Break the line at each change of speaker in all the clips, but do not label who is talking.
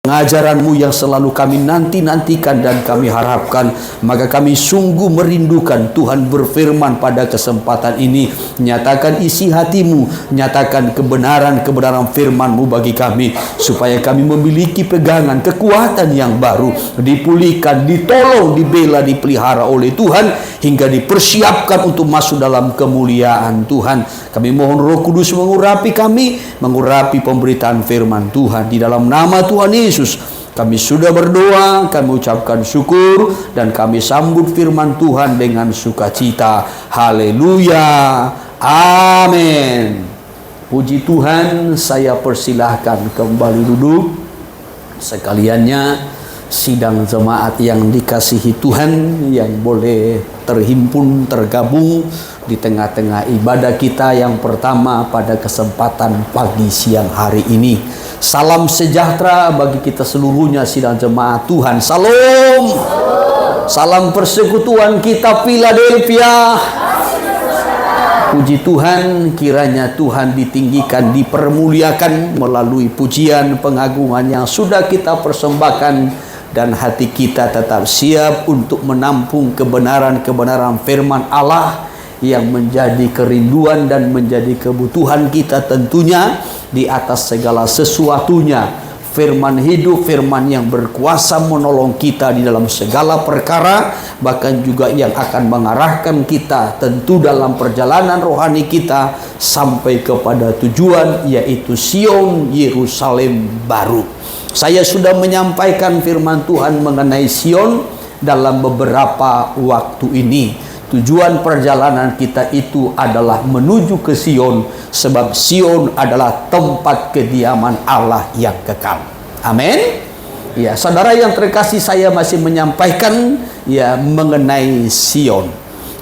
Pengajaran-Mu yang selalu kami nanti-nantikan dan kami harapkan, maka kami sungguh merindukan Tuhan berfirman pada kesempatan ini. Nyatakan isi hati-Mu, nyatakan kebenaran-kebenaran firman-Mu bagi kami, supaya kami memiliki pegangan, kekuatan yang baru, dipulihkan, ditolong, dibela, dipelihara oleh Tuhan, hingga dipersiapkan untuk masuk dalam kemuliaan Tuhan. Kami mohon Roh Kudus mengurapi kami, mengurapi pemberitaan firman Tuhan. Di dalam nama Tuhan Yesus kami sudah berdoa, kami ucapkan syukur, dan kami sambut firman Tuhan dengan sukacita. Haleluya, amin. Puji Tuhan, saya persilahkan kembali duduk. Sekaliannya sidang jemaat yang dikasihi Tuhan, yang boleh terhimpun, tergabung di tengah-tengah ibadah kita yang pertama pada kesempatan pagi siang hari ini. Salam sejahtera bagi kita seluruhnya sidang jemaat Tuhan. Salam. Salam persekutuan kita Philadelphia. Puji Tuhan, kiranya Tuhan ditinggikan, dipermuliakan melalui pujian pengagungan yang sudah kita persembahkan, dan hati kita tetap siap untuk menampung kebenaran-kebenaran firman Allah yang menjadi kerinduan dan menjadi kebutuhan kita tentunya di atas segala sesuatunya. Firman hidup, firman yang berkuasa menolong kita di dalam segala perkara, bahkan juga yang akan mengarahkan kita tentu dalam perjalanan rohani kita sampai kepada tujuan, yaitu Sion, Yerusalem baru. Saya sudah menyampaikan firman Tuhan mengenai Sion dalam beberapa waktu ini. Tujuan perjalanan kita itu adalah menuju ke Sion, sebab Sion adalah tempat kediaman Allah yang kekal. Amin. Ya, saudara yang terkasih, saya masih menyampaikan ya mengenai Sion.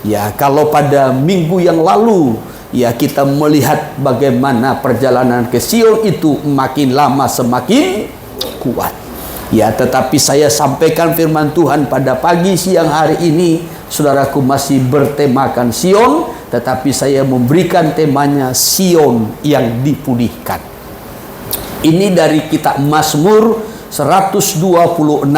Ya, kalau pada minggu yang lalu ya kita melihat bagaimana perjalanan ke Sion itu makin lama semakin kuat. Ya, tetapi saya sampaikan firman Tuhan pada pagi siang hari ini, saudaraku, masih bertemakan Sion, tetapi saya memberikan temanya Sion yang dipulihkan. Ini dari kitab Mazmur 126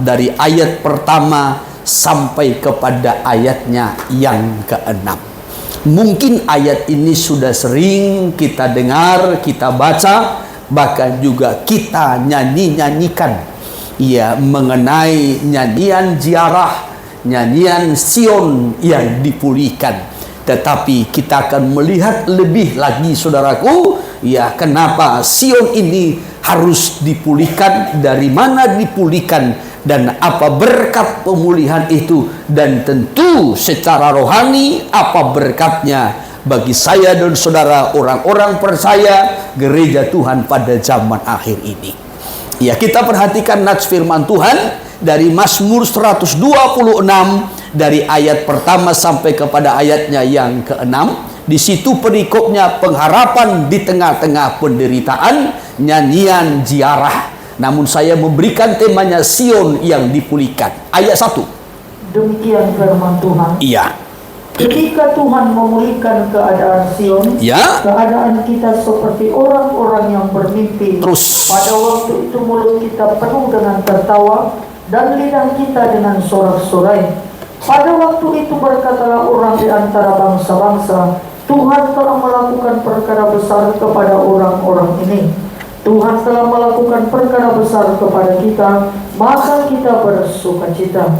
dari ayat pertama sampai kepada ayatnya yang ke-6. Mungkin ayat ini sudah sering kita dengar, kita baca, bahkan juga kita nyanyikan. Ya, mengenai nyanyian ziarah, nyanyian Sion yang dipulihkan. Tetapi kita akan melihat lebih lagi, saudaraku, ya, kenapa Sion ini harus dipulihkan, dari mana dipulihkan, dan apa berkat pemulihan itu, dan tentu secara rohani apa berkatnya bagi saya dan saudara, orang-orang percaya gereja Tuhan pada zaman akhir ini. Ya, kita perhatikan nats firman Tuhan dari Mazmur 126 dari ayat pertama sampai kepada ayatnya yang ke-6. Di situ perikopnya pengharapan di tengah-tengah penderitaan, nyanyian ziarah. Namun saya memberikan temanya Sion yang dipulihkan. Ayat 1.
Demikian firman Tuhan.
Iya.
Ketika Tuhan memulihkan keadaan Sion,
Ya.
keadaan kita seperti orang-orang yang bermimpi.
Terus.
Pada waktu itu mulut kita penuh dengan tertawa, dan lidah kita dengan sorak-sorai. Pada waktu itu berkatalah orang di antara bangsa-bangsa, Tuhan telah melakukan perkara besar kepada orang-orang ini. Tuhan telah melakukan perkara besar kepada kita, maka kita bersukacita.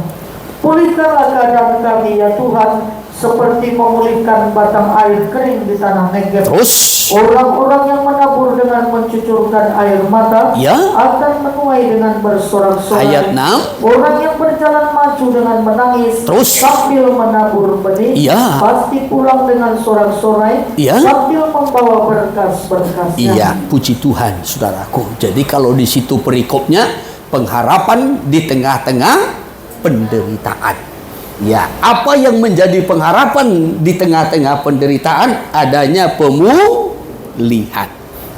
Pulihkanlah keadaan kami ya Tuhan, seperti memulihkan batang air kering di tanah Negev.
Terus.
Orang-orang yang menabur dengan mencucurkan air mata,
Ya.
akan menuai dengan bersorak-sorai.
Ayat 6.
Orang yang berjalan maju dengan menangis,
Terus.
sambil menabur benih,
Ya.
pasti pulang dengan sorak-sorai,
Ya.
sambil membawa berkas-berkasnya.
Iya, puji Tuhan, saudaraku. Jadi kalau di situ perikopnya pengharapan di tengah-tengah penderitaan. Ya, apa yang menjadi pengharapan di tengah-tengah penderitaan? Adanya pemulihan.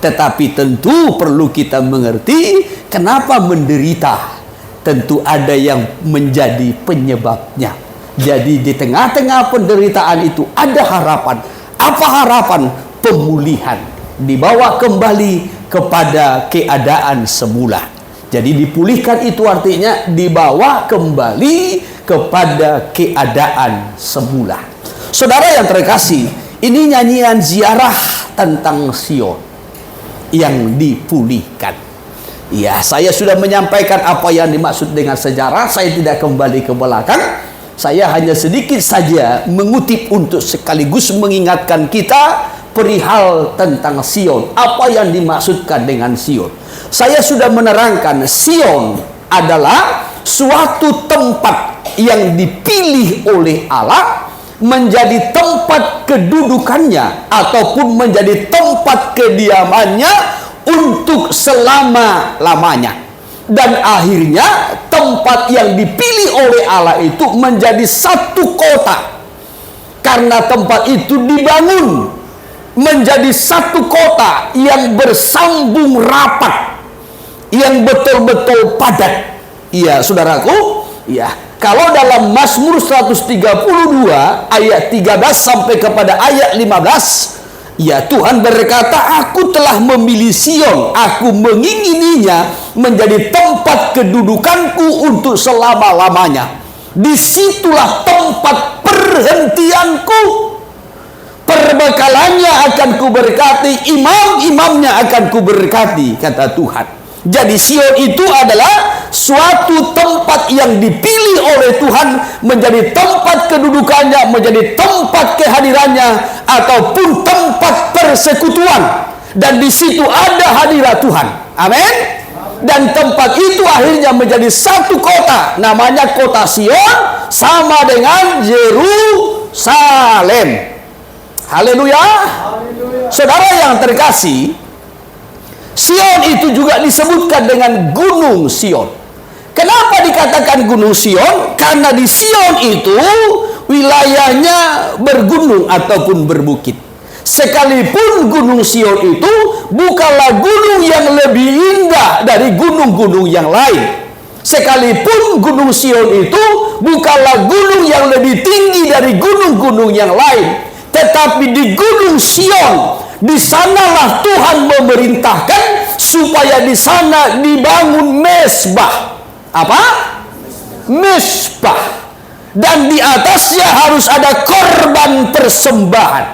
Tetapi tentu perlu kita mengerti kenapa menderita. Tentu ada yang menjadi penyebabnya. Jadi di tengah-tengah penderitaan itu ada harapan. Apa harapan? Pemulihan. Dibawa kembali kepada keadaan semula. Jadi dipulihkan itu artinya dibawa kembali kepada keadaan semula. Saudara yang terkasih, ini nyanyian ziarah tentang Sion yang dipulihkan. Ya, saya sudah menyampaikan apa yang dimaksud dengan sejarah. Saya tidak kembali ke belakang. Saya hanya sedikit saja mengutip untuk sekaligus mengingatkan kita perihal tentang Sion. Apa yang dimaksudkan dengan Sion? Saya sudah menerangkan Sion adalah suatu tempat yang dipilih oleh Allah menjadi tempat kedudukannya ataupun menjadi tempat kediamannya untuk selama-lamanya. Dan akhirnya tempat yang dipilih oleh Allah itu menjadi satu kota. Karena tempat itu dibangun menjadi satu kota yang bersambung rapat, yang betul-betul padat. Iya, saudaraku, ya. Kalau dalam Mazmur 132 ayat 13 sampai kepada ayat 15, ya, Tuhan berkata, aku telah memilih Sion, aku mengingininya menjadi tempat kedudukanku untuk selama-lamanya. Disitulah tempat perhentianku. Perbekalannya akan kuberkati, imam-imamnya akan kuberkati, kata Tuhan. Jadi Sion itu adalah suatu tempat yang dipilih oleh Tuhan menjadi tempat kedudukannya, menjadi tempat kehadirannya, ataupun tempat persekutuan. Dan di situ ada hadirat Tuhan. Amin. Dan tempat itu akhirnya menjadi satu kota, namanya kota Sion, sama dengan Yerusalem. Haleluya. Saudara yang terkasih, Sion itu juga disebutkan dengan Gunung Sion. Kenapa dikatakan Gunung Sion? Karena di Sion itu wilayahnya bergunung ataupun berbukit. Sekalipun Gunung Sion itu bukanlah gunung yang lebih indah dari gunung-gunung yang lain. Sekalipun Gunung Sion itu bukanlah gunung yang lebih tinggi dari gunung-gunung yang lain. Tetapi di Gunung Sion, di sanalah Tuhan memerintahkan supaya di sana dibangun mezbah. Apa? Mezbah. Dan di atasnya harus ada korban persembahan.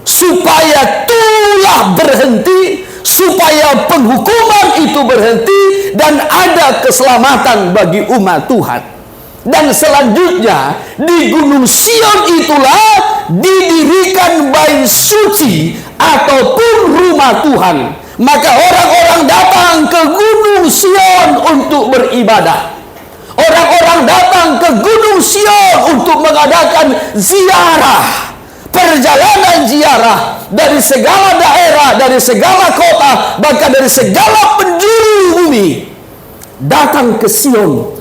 Supaya tulah berhenti, supaya penghukuman itu berhenti, dan ada keselamatan bagi umat Tuhan. Dan selanjutnya di Gunung Sion itulah didirikan bait suci ataupun rumah Tuhan. Maka orang-orang datang ke Gunung Sion untuk beribadah. Orang-orang datang ke Gunung Sion untuk mengadakan ziarah, perjalanan ziarah dari segala daerah, dari segala kota, bahkan dari segala penjuru bumi, datang ke Sion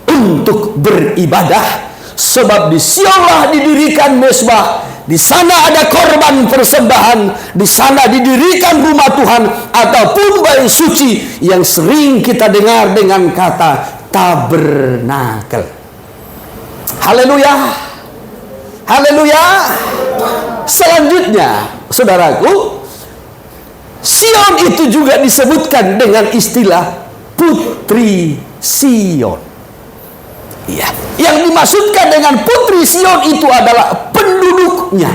untuk beribadah. Sebab di Sionlah didirikan mezbah, di sana ada korban persembahan, di sana didirikan rumah Tuhan ataupun bait suci yang sering kita dengar dengan kata tabernakel. Haleluya. Haleluya. Selanjutnya, saudaraku, Sion itu juga disebutkan dengan istilah Putri Sion. Ya, yang dimaksudkan dengan Putri Sion itu adalah penduduknya.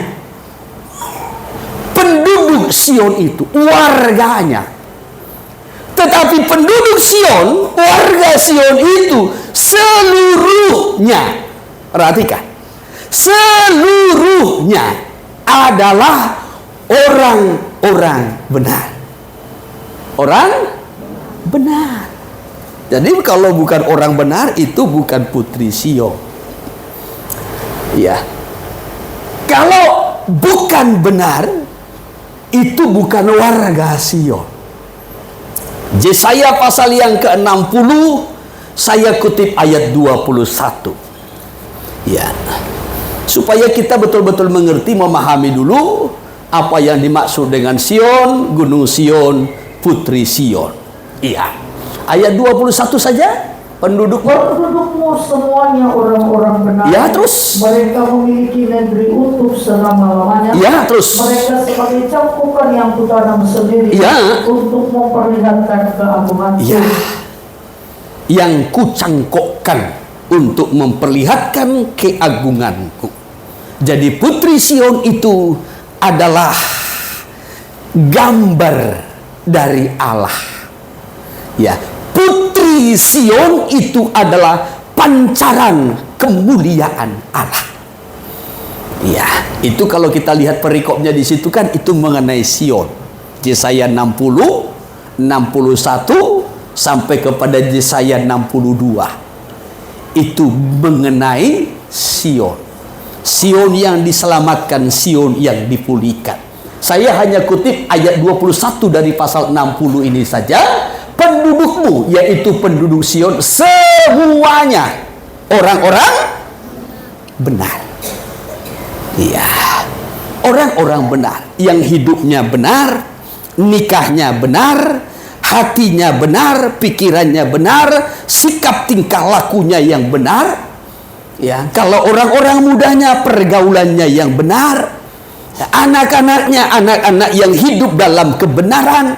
Penduduk Sion itu warganya. Tetapi penduduk Sion, warga Sion itu seluruhnya, perhatikan, seluruhnya adalah orang-orang benar. Orang benar. Jadi kalau bukan orang benar, itu bukan Putri Sion. Ya. Kalau bukan benar, itu bukan warga Sion. Yesaya pasal yang ke-60, saya kutip ayat 21. Ya. Supaya kita betul-betul mengerti, memahami dulu apa yang dimaksud dengan Sion, Gunung Sion, Putri Sion. Iya. Ayat 21 saja.
Pendudukmu semuanya orang-orang benar.
Ya, terus.
Mereka memiliki negeri utuh selama-lamanya.
Ya, terus.
Mereka sebagai campuran yang kutanam sendiri,
Ya,
untuk memperlihatkan keagunganku.
ya. yang kucangkokkan untuk memperlihatkan keagunganku. Jadi putri Sion itu adalah gambar dari Allah. Ya, putri Sion itu adalah pancaran kemuliaan Allah. Ya, itu kalau kita lihat perikopnya di situ kan itu mengenai Sion. Yesaya 60, 61 sampai kepada Yesaya 62. Itu mengenai Sion. Sion yang diselamatkan, Sion yang dipulihkan. Saya hanya kutip ayat 21 dari pasal 60 ini saja. Pendudukmu, yaitu penduduk Sion, semuanya orang-orang benar. Iya, orang-orang benar, yang hidupnya benar, nikahnya benar, hatinya benar, pikirannya benar, sikap tingkah lakunya yang benar. Ya, kalau orang-orang mudanya pergaulannya yang benar, anak-anaknya anak-anak yang hidup dalam kebenaran,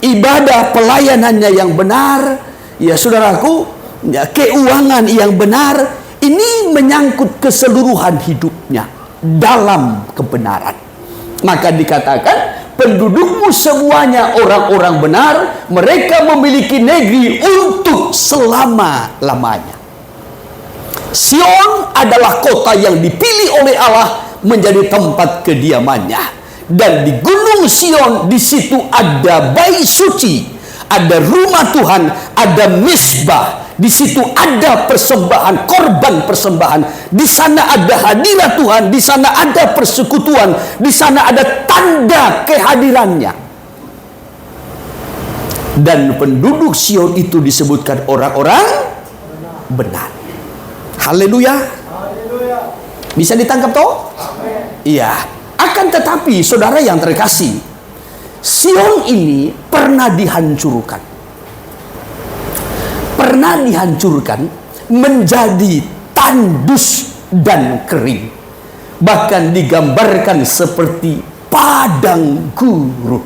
ibadah pelayanannya yang benar, ya saudaraku, ya, keuangan yang benar, ini menyangkut keseluruhan hidupnya dalam kebenaran. Maka dikatakan pendudukmu semuanya orang-orang benar, mereka memiliki negeri untuk selama-lamanya. Sion adalah kota yang dipilih oleh Allah menjadi tempat kediamannya. Dan di Gunung Sion, di situ ada bait suci, ada rumah Tuhan, ada misbah. Di situ ada persembahan, korban persembahan. Di sana ada hadirat Tuhan, di sana ada persekutuan, di sana ada tanda kehadirannya. Dan penduduk Sion itu disebutkan orang-orang benar. Haleluya. Bisa ditangkap toh? Iya. Akan tetapi saudara yang terkasih, Sion ini pernah dihancurkan. Pernah dihancurkan menjadi tandus dan kering. Bahkan digambarkan seperti padang gurun.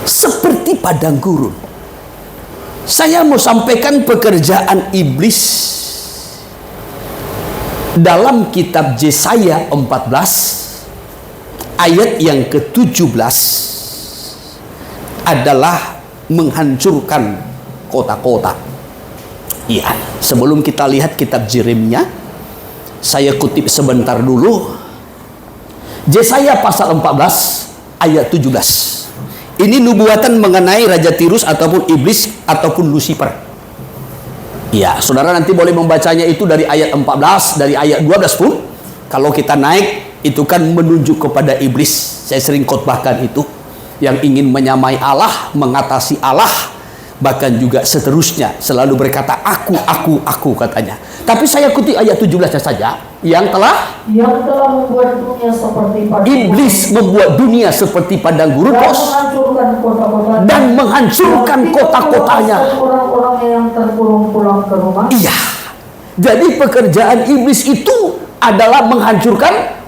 Seperti padang gurun. Saya mau sampaikan pekerjaan iblis dalam kitab Yesaya 14 ayat yang ke-17 adalah menghancurkan kota-kota. Iya, sebelum kita lihat kitab Yeremia, saya kutip sebentar dulu. Yesaya pasal 14 ayat 17. Ini nubuatan mengenai Raja Tirus ataupun iblis ataupun Lucifer. Ya, saudara nanti boleh membacanya itu dari ayat 14, dari ayat 12 pun. Kalau kita naik, itu kan menunjuk kepada iblis. Saya sering khotbahkan itu. Yang ingin menyamai Allah, mengatasi Allah, bahkan juga seterusnya. Selalu berkata, aku katanya. Tapi saya kutip ayat 17 saja. Yang telah
membuat dunia seperti padang
iblis membuat dunia seperti padang gurun, dan menghancurkan kota-kotanya.
Orang-orang yang terkurung pulang ke rumah.
Iya. Jadi pekerjaan iblis itu adalah menghancurkan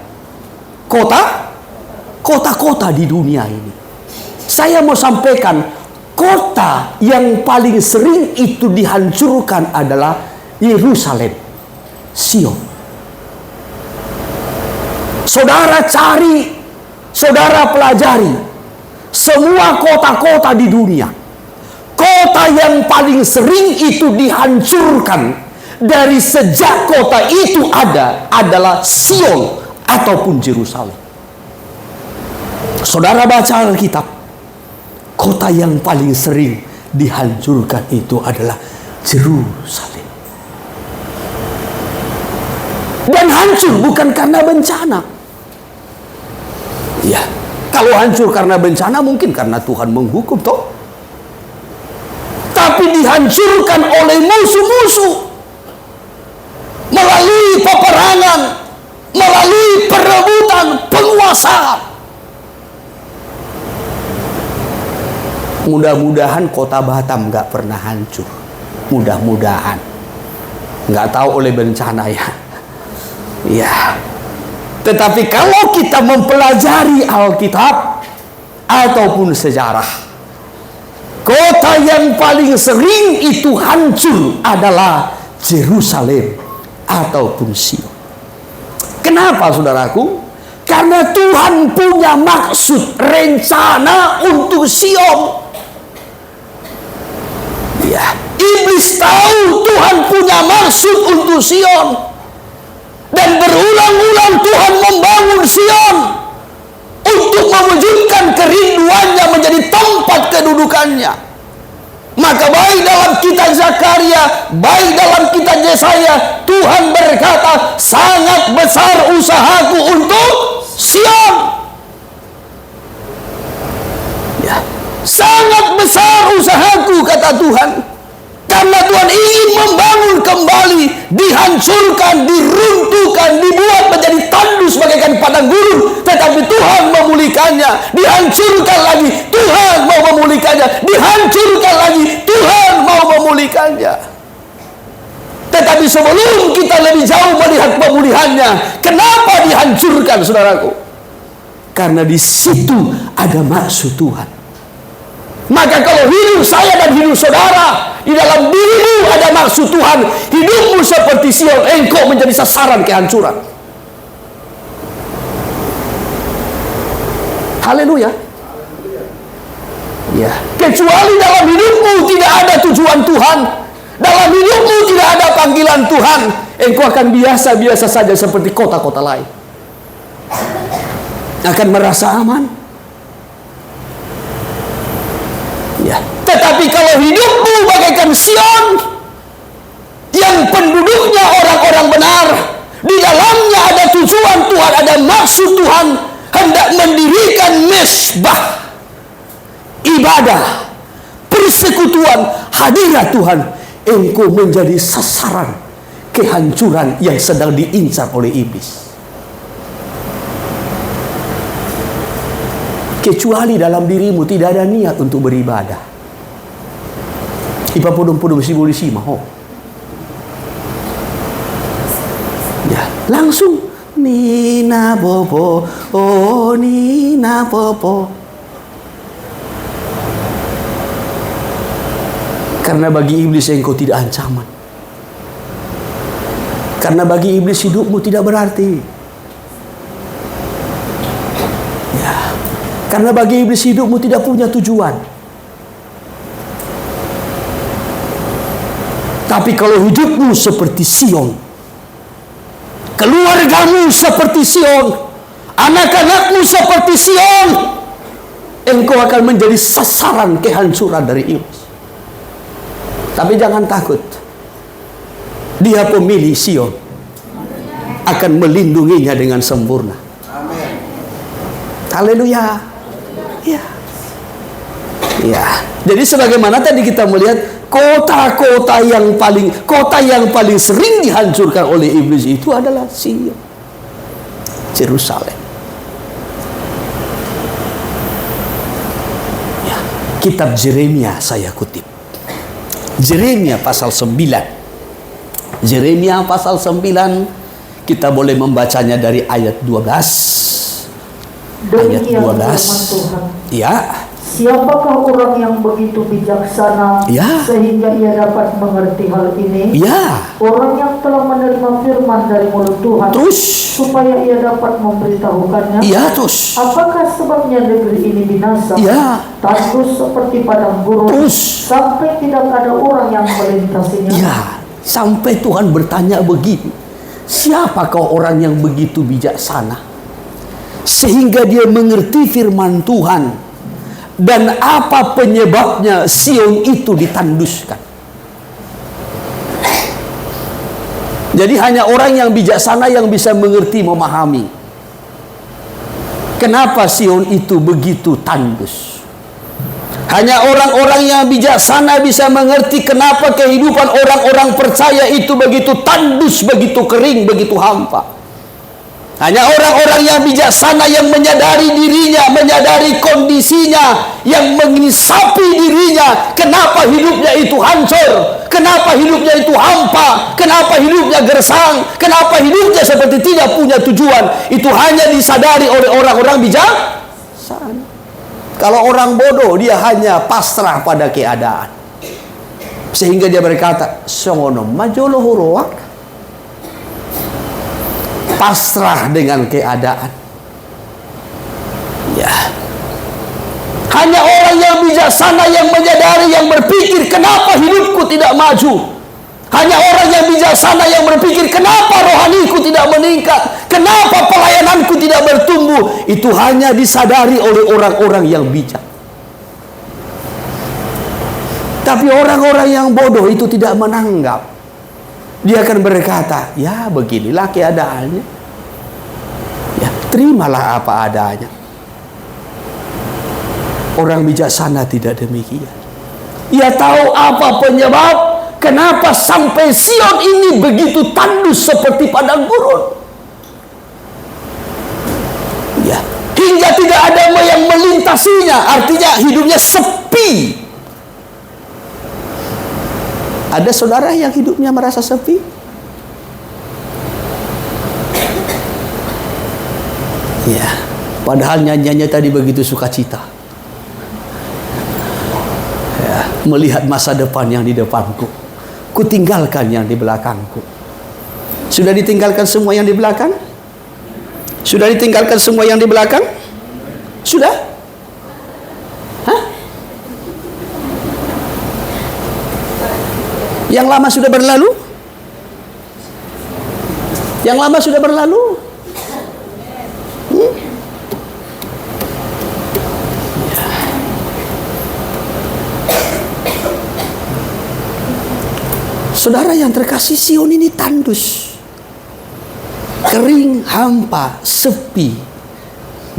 kota-kota di dunia ini. Saya mau sampaikan, kota yang paling sering itu dihancurkan adalah Yerusalem, Sion. Saudara cari, saudara pelajari semua kota-kota di dunia. Kota yang paling sering itu dihancurkan dari sejak kota itu ada adalah Sion ataupun Yerusalem. Saudara baca Alkitab, kota yang paling sering dihancurkan itu adalah Yerusalem. Dan hancur bukan karena bencana. Ya, kalau hancur karena bencana mungkin karena Tuhan menghukum toh. Tapi dihancurkan oleh musuh-musuh melalui peperangan, melalui perebutan penguasa. Mudah-mudahan kota Batam nggak pernah hancur. Mudah-mudahan. Nggak tahu oleh bencana ya. Ya. Tetapi kalau kita mempelajari Alkitab ataupun sejarah, Kota yang paling sering itu hancur adalah Yerusalem ataupun Sion. Kenapa saudaraku? Karena Tuhan punya maksud, rencana untuk Sion. Ya, iblis tahu Tuhan punya maksud untuk Sion. Dan berulang-ulang Tuhan membangun Sion untuk mewujudkan kerinduannya menjadi tempat kedudukannya. Maka baik dalam kitab Zakaria, baik dalam kitab Yesaya, Tuhan berkata, sangat besar usahaku untuk Sion. Ya, sangat besar usahaku, kata Tuhan. Karena Tuhan ingin membangun kembali, dihancurkan, diruntuhkan, dibuat menjadi tandus bagaikan padang gurun. Tetapi Tuhan memulihkannya. Dihancurkan lagi, Tuhan mau memulihkannya. Dihancurkan lagi, Tuhan mau memulihkannya. Tetapi sebelum kita lebih jauh melihat pemulihannya, kenapa dihancurkan, saudaraku? Karena di situ ada maksud Tuhan. Maka kalau hidup saya dan hidup saudara, di dalam dirimu ada maksud Tuhan, hidupmu seperti Sion, engkau menjadi sasaran kehancuran. Haleluya. Ya, kecuali dalam hidupmu tidak ada tujuan Tuhan, dalam hidupmu tidak ada panggilan Tuhan, engkau akan biasa-biasa saja seperti kota-kota lain. Akan merasa aman. Ya. Tetapi kalau hidupmu bagaikan Sion yang penduduknya orang-orang benar, di dalamnya ada tujuan Tuhan, ada maksud Tuhan, hendak mendirikan mesbah ibadah, persekutuan, hadirat Tuhan, engkau menjadi sasaran kehancuran yang sedang diincar oleh iblis. Kecuali dalam dirimu tidak ada niat untuk beribadah. Ipa podong-podong si maho. Ya, langsung Nina Bobo, oh Nina Bobo. Karena bagi iblis engkau tidak ancaman. Karena bagi iblis hidupmu tidak berarti. Karena bagi iblis hidupmu tidak punya tujuan. Tapi kalau hidupmu seperti Sion, keluargamu seperti Sion, anak-anakmu seperti Sion, engkau akan menjadi sasaran kehancuran dari iblis. Tapi jangan takut. Dia pemilih Sion, akan melindunginya dengan sempurna. Haleluya. Ya. Ya. Jadi sebagaimana tadi kita melihat kota yang paling sering dihancurkan oleh iblis itu adalah Sion, Yerusalem. Ya. Kitab Yeremia saya kutip. Yeremia pasal 9. Yeremia pasal 9 kita boleh membacanya dari ayat 12. Ayat 12. Ya.
Siapakah orang yang begitu bijaksana sehingga ia dapat mengerti hal ini? Ya. Orang yang telah menerima firman dari mulut Tuhan, supaya ia dapat memberitahukannya. Ya, terus. Apakah sebabnya negeri ini binasa? Ya. Tandus seperti padang gurun, sampai tidak ada orang yang melintasinya. Ya. Sampai Tuhan bertanya begini, siapakah orang yang begitu bijaksana sehingga dia mengerti firman Tuhan, dan apa penyebabnya Sion itu ditanduskan. Jadi hanya orang yang bijaksana yang bisa mengerti, memahami kenapa Sion itu begitu tandus. Hanya orang-orang yang bijaksana bisa mengerti kenapa kehidupan orang-orang percaya itu begitu tandus, begitu kering, begitu hampa. Hanya orang-orang yang bijaksana yang menyadari dirinya, menyadari kondisinya, yang mengisapi dirinya, kenapa hidupnya itu hancur, kenapa hidupnya itu hampa, kenapa hidupnya gersang, kenapa hidupnya seperti tidak punya tujuan. Itu hanya disadari oleh orang-orang bijaksana.
Kalau orang bodoh, dia hanya pasrah pada keadaan. Sehingga dia berkata, songono majolo huroak. Pasrah dengan keadaan. Ya. Hanya orang yang bijaksana yang menyadari, yang berpikir, kenapa hidupku tidak maju? Hanya orang yang bijaksana yang berpikir, kenapa rohaniku tidak meningkat? Kenapa pelayananku tidak bertumbuh? Itu hanya disadari oleh orang-orang yang bijak. Tapi orang-orang yang bodoh itu tidak menanggap. Dia akan berkata, ya beginilah keadaannya. Ya, terimalah apa adanya. Orang bijaksana tidak demikian. Ia tahu apa penyebab kenapa sampai Sion ini begitu tandus seperti padang gurun. Ya, hingga tidak ada yang melintasinya, artinya hidupnya sepi. Ada saudara yang hidupnya merasa sepi? Ya, padahal nyanyiannya tadi begitu sukacita. Ya, melihat masa depan yang di depanku, kutinggalkan yang di belakangku. Sudah ditinggalkan semua yang di belakang? Sudah ditinggalkan semua yang di belakang? Sudah? Hah? Yang lama sudah berlalu? Yang lama sudah berlalu? Saudara yang terkasih, Sion ini tandus, kering, hampa, sepi,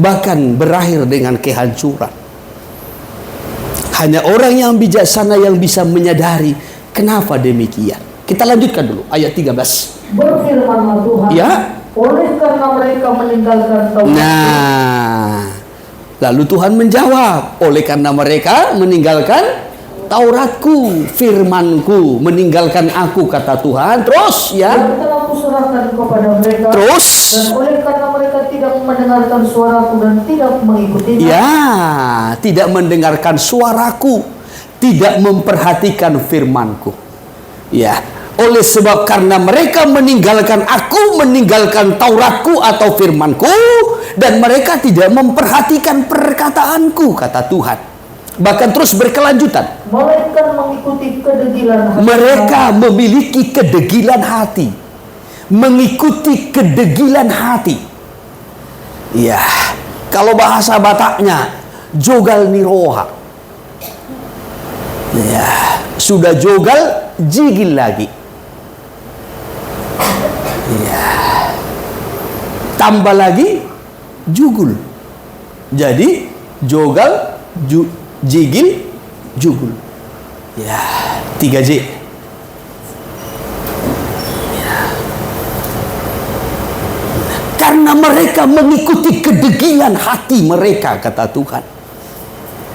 bahkan berakhir dengan kehancuran. Hanya orang yang bijaksana yang bisa menyadari kenapa demikian. Kita lanjutkan dulu ayat 13.
Berfirmanlah Tuhan,
Ya.
oleh karena mereka meninggalkan Taurat.
Nah, lalu Tuhan menjawab, oleh karena mereka meninggalkan Tauratku, firmanku, meninggalkan aku, kata Tuhan. Terus ya,
Yang telah kuserahkan kepada mereka.
terus
Dan oleh karena mereka tidak mendengarkan suaraku dan tidak mengikutinya.
ya, tidak mendengarkan suaraku, tidak memperhatikan firmanku. Ya, oleh sebab karena mereka meninggalkan aku, meninggalkan Tauratku atau firmanku, dan mereka tidak memperhatikan perkataanku, kata Tuhan. Bahkan terus berkelanjutan.
Melainkan mengikuti kedegilan hati.
Mereka memiliki kedegilan hati. Mengikuti kedegilan hati. Ya, kalau bahasa Bataknya, jogal niroha. Ya, sudah jogal, jigil lagi. Ya, tambah lagi, jugul. Jadi, jogal, jigil, jugul. Ya, 3J. Ya. Karena mereka mengikuti kedegilan hati mereka, kata Tuhan.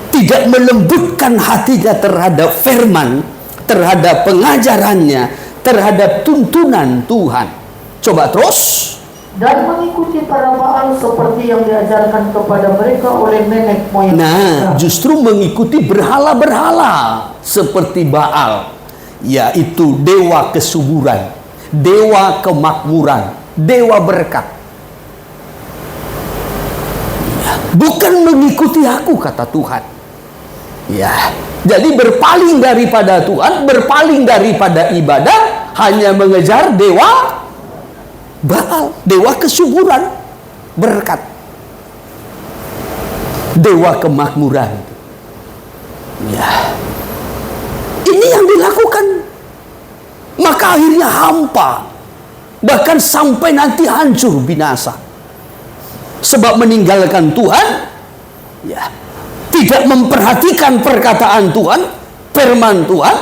Tidak melembutkan hatinya terhadap firman, terhadap pengajarannya, terhadap tuntunan Tuhan. Coba terus.
Dan mengikuti para Baal seperti yang diajarkan kepada mereka oleh nenek moyang
Nah,
mereka.
justru mengikuti berhala-berhala seperti Baal, yaitu dewa kesuburan, dewa kemakmuran, dewa berkat. Bukan mengikuti aku, kata Tuhan. Ya, jadi berpaling daripada Tuhan, berpaling daripada ibadah, hanya mengejar dewa Baal, dewa kesuburan, berkat, dewa kemakmuran. Ya, ini yang dilakukan. Maka akhirnya hampa, bahkan sampai nanti hancur binasa. Sebab meninggalkan Tuhan, ya, tidak memperhatikan perkataan Tuhan, firman Tuhan,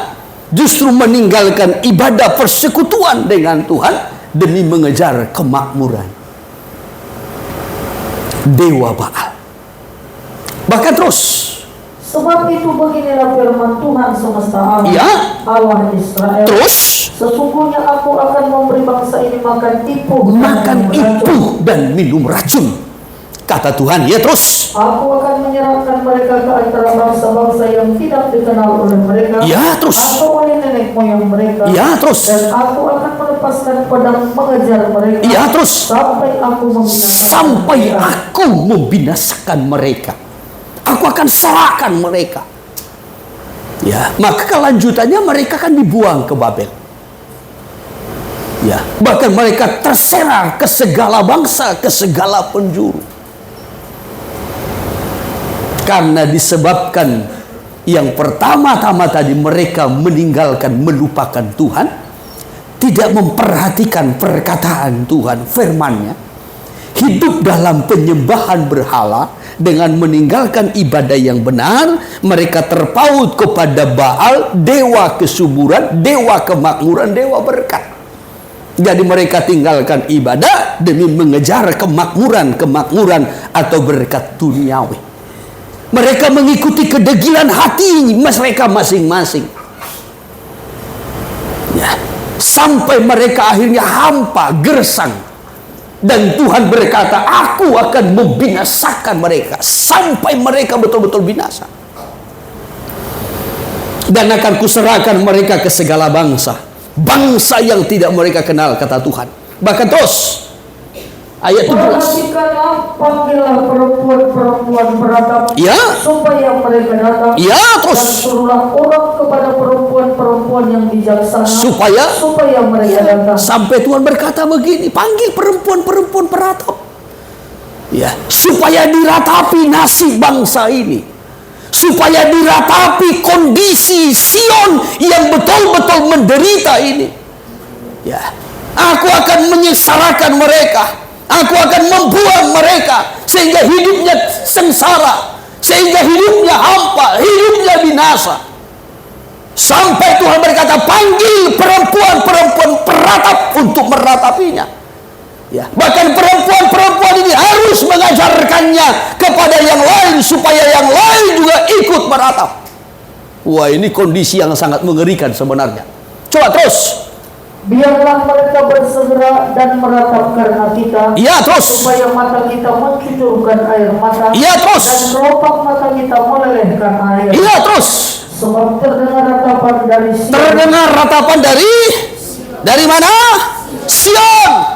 justru meninggalkan ibadah persekutuan dengan Tuhan demi mengejar kemakmuran. Dewa Baal. Bahkan terus.
Sebab itu beginilah firman Tuhan semesta alam,
Ya.
Allah Israel.
Terus.
Sesungguhnya aku akan memberi bangsa ini makan tipuh
Makan
dan minum racun.
ipuh dan minum racun. Kata Tuhan, ya terus.
Aku akan menyerahkan mereka ke antara bangsa-bangsa yang tidak dikenal oleh mereka.
Ya, terus.
Atau oleh nenek moyang mereka.
Ya, terus.
Dan aku akan melepaskan pedang mengejar mereka.
Ya, terus.
Sampai aku
membinasakan mereka. Aku akan serahkan mereka. Ya, maka kelanjutannya mereka akan dibuang ke Babel. Ya, bahkan mereka terserah ke segala bangsa, ke segala penjuru. Karena disebabkan yang pertama-tama tadi mereka meninggalkan, melupakan Tuhan, tidak memperhatikan perkataan Tuhan, firman-Nya, hidup dalam penyembahan berhala dengan meninggalkan ibadah yang benar, mereka terpaut kepada Baal, dewa kesuburan, dewa kemakmuran, dewa berkat. Jadi mereka tinggalkan ibadah demi mengejar kemakmuran atau berkat duniawi. Mereka mengikuti kedegilan hati mereka masing-masing. Ya, sampai mereka akhirnya hampa, gersang. Dan Tuhan berkata, aku akan membinasakan mereka sampai mereka betul-betul binasa. Dan akan kuserahkan mereka ke segala bangsa. Bangsa yang tidak mereka kenal, kata Tuhan. Bahkan terus ayat 17.
Perhatikanlah, panggillah perempuan-perempuan beratap,
Ya.
supaya mereka datang.
Ya, terus.
Dan suruhlah orang kepada perempuan-perempuan yang bijaksana,
Supaya
mereka datang.
Sampai Tuhan berkata begini, panggil perempuan-perempuan beratap. Ya, supaya diratapi nasib bangsa ini. Supaya diratapi kondisi Sion yang betul-betul menderita ini. Ya, aku akan menyengsarakan mereka. Aku akan membuang mereka sehingga hidupnya sengsara, sehingga hidupnya hampa, hidupnya binasa. Sampai Tuhan berkata, panggil perempuan-perempuan peratap untuk meratapinya. Ya, bahkan perempuan-perempuan ini harus mengajarkannya kepada yang lain supaya yang lain juga ikut meratap. Wah, ini kondisi yang sangat mengerikan sebenarnya. Coba terus.
Biarlah mereka bersegera dan meratap karena kita.
Ya, terus.
Supaya mata kita mencucurkan air mata.
Ya, terus.
Dan kelopak mata kita melelehkan air.
Iya, terus.
Sebab terdengar ratapan dari Sion.
Terdengar ratapan dari mana? Sion.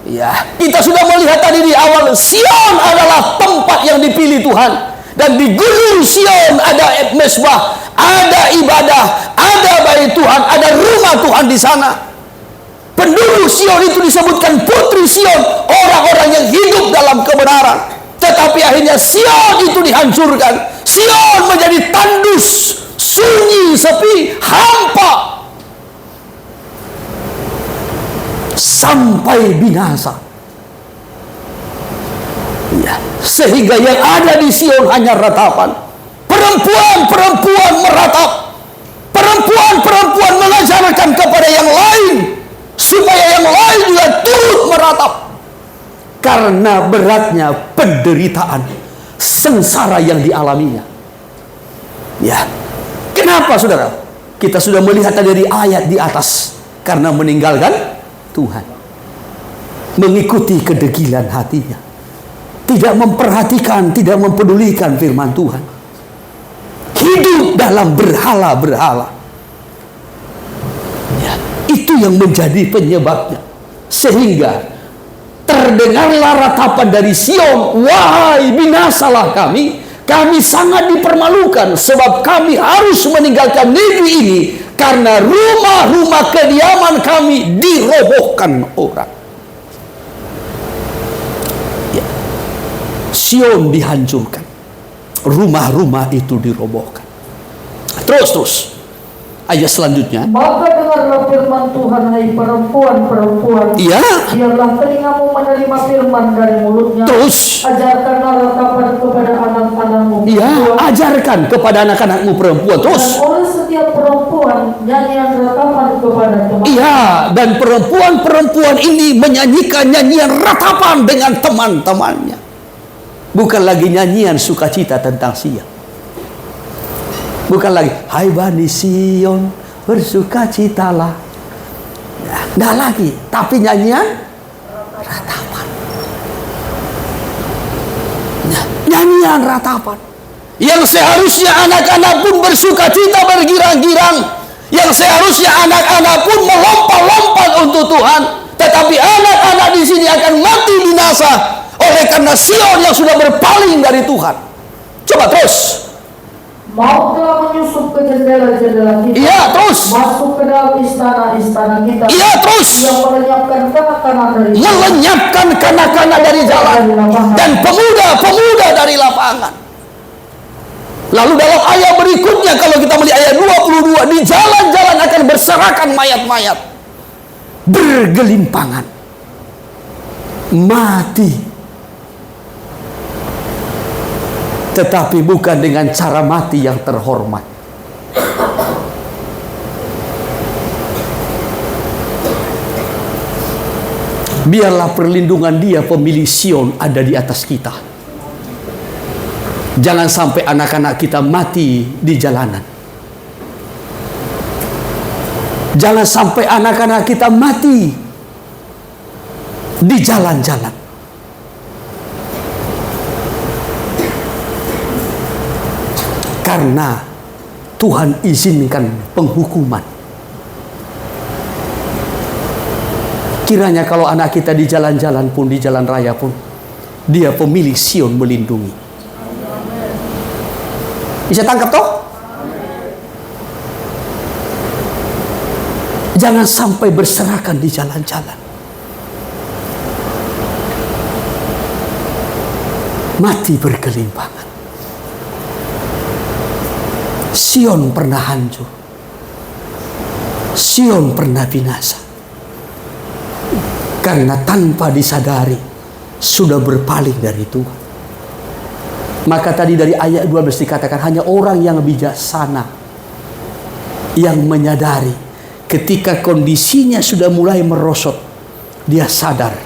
Ya, kita sudah melihat tadi di awal, Sion adalah tempat yang dipilih Tuhan. Dan di gunung Sion ada mesbah, ada ibadah, ada bait Tuhan, ada rumah Tuhan di sana. Penduduk Sion itu disebutkan putri Sion, orang-orang yang hidup dalam kebenaran. Tetapi akhirnya Sion itu dihancurkan. Sion menjadi tandus, sunyi, sepi, hampa. Sampai binasa. Ya, sehingga yang ada di Sion hanya ratapan. Perempuan-perempuan meratap. Perempuan-perempuan mengajarkan kepada yang lain supaya yang lain juga turut meratap. Karena beratnya penderitaan, sengsara yang dialaminya. Ya, kenapa saudara? Kita sudah melihat dari ayat di atas. Karena meninggalkan Tuhan, mengikuti kedegilan hatinya, tidak memperhatikan, tidak mempedulikan firman Tuhan, hidup dalam berhala-berhala. Ya, itu yang menjadi penyebabnya. Sehingga terdengarlah ratapan dari Sion, wahai binasalah kami sangat dipermalukan, sebab kami harus meninggalkan negeri ini, karena rumah-rumah kediaman kami dirobohkan orang. Ya. Sion dihancurkan, rumah-rumah itu dirobohkan. Terus ayat selanjutnya.
Maka dengarlah firman Tuhan, hai perempuan-perempuan.
Iya.
Biarlah telingamu menerima firman dari mulutnya.
Terus.
Ajarkanlah ratapan kepada anak-anakmu.
Iya, ajarkan kepada anak-anakmu perempuan. Terus.
Dan oleh setiap perempuan nyanyian ratapan kepada teman.
Iya, dan perempuan-perempuan ini menyanyikan nyanyian ratapan dengan teman-temannya. Bukan lagi nyanyian sukacita tentang Sion. Bukan lagi, hai Bani Sion, bersukacitalah. Nah, nggak lagi, tapi nyanyian ratapan. Nah, nyanyian ratapan. Yang seharusnya anak-anak pun bersuka cita bergirang-girang, yang seharusnya anak-anak pun melompat-lompat untuk Tuhan, tetapi anak-anak di sini akan mati binasa oleh karena Sion yang sudah berpaling dari Tuhan. Coba terus.
Maut telah menyusup ke jendela-jendela kita.
Iya, terus.
Masuk ke dalam istana-istana kita.
Iya, terus.
Yang melenyapkan kanak-kanak dari jalan.
Melenyapkan kanak-kanak dari jalan dan pemuda-pemuda dari lapangan. Lalu dalam ayat berikutnya, kalau kita melihat ayat 22, di jalan-jalan akan berserakan mayat-mayat, bergelimpangan, mati. Tetapi bukan dengan cara mati yang terhormat. Biarlah perlindungan Dia, pemilik Sion, ada di atas kita. Jangan sampai anak-anak kita mati di jalanan. Jangan sampai anak-anak kita mati di jalan-jalan. Karena Tuhan izinkan penghukuman. Kiranya kalau anak kita di jalan-jalan pun, di jalan raya pun, Dia pemilik Sion melindungi. Bisa tangkap toh? Jangan sampai berserakan di jalan-jalan. Mati bergelimpangan. Sion pernah hancur. Sion pernah binasa. Karena tanpa disadari sudah berpaling dari Tuhan. Maka tadi dari ayat 12 dikatakan hanya orang yang bijaksana yang menyadari ketika kondisinya sudah mulai merosot, dia sadar,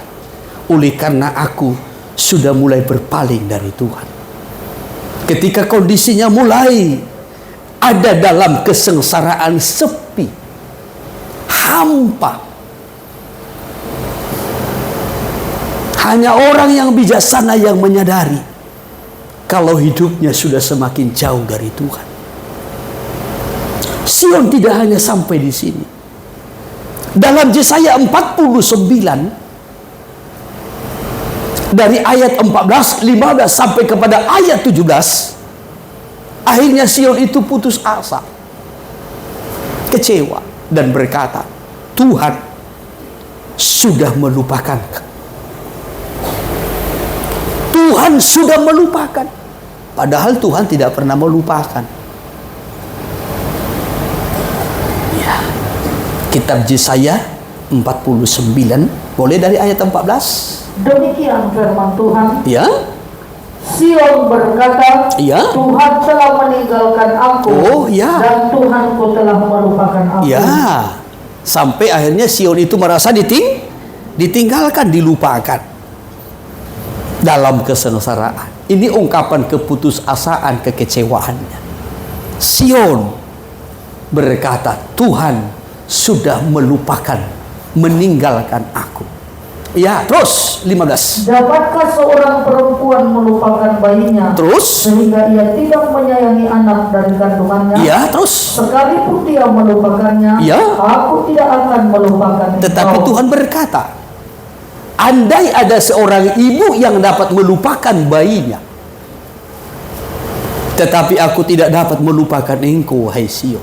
oleh karena aku sudah mulai berpaling dari Tuhan. Ketika kondisinya mulai ada dalam kesengsaraan sepi, hampa, hanya orang yang bijaksana yang menyadari kalau hidupnya sudah semakin jauh dari Tuhan. Sion tidak hanya sampai di sini. Dalam Yesaya 49 dari ayat 14, 15 sampai kepada ayat 17, akhirnya Sion itu putus asa, kecewa, dan berkata, Tuhan sudah melupakan. Tuhan sudah melupakan. Padahal Tuhan tidak pernah melupakan. Ya. Kitab Yesaya 49, boleh dari ayat 14.
Demikian firman Tuhan.
Ya.
Sion berkata,
Ya.
Tuhan telah meninggalkan aku,
Oh, ya.
dan Tuhanku telah melupakan aku.
Ya. Sampai akhirnya Sion itu merasa ditinggalkan, dilupakan dalam kesengsaraan. Ini ungkapan keputusasaan, kekecewaannya. Sion berkata, Tuhan sudah melupakan, meninggalkan aku. Ya, terus 15.
Dapatkah seorang perempuan melupakan bayinya,
Terus?
sehingga ia tidak menyayangi anak dari kandungannya?
Ya, terus.
Sekalipun dia melupakannya,
Ya.
aku tidak akan melupakan
Tetapi
engkau.
Tuhan berkata, andai ada seorang ibu yang dapat melupakan bayinya, tetapi aku tidak dapat melupakan engkau, hai Sion.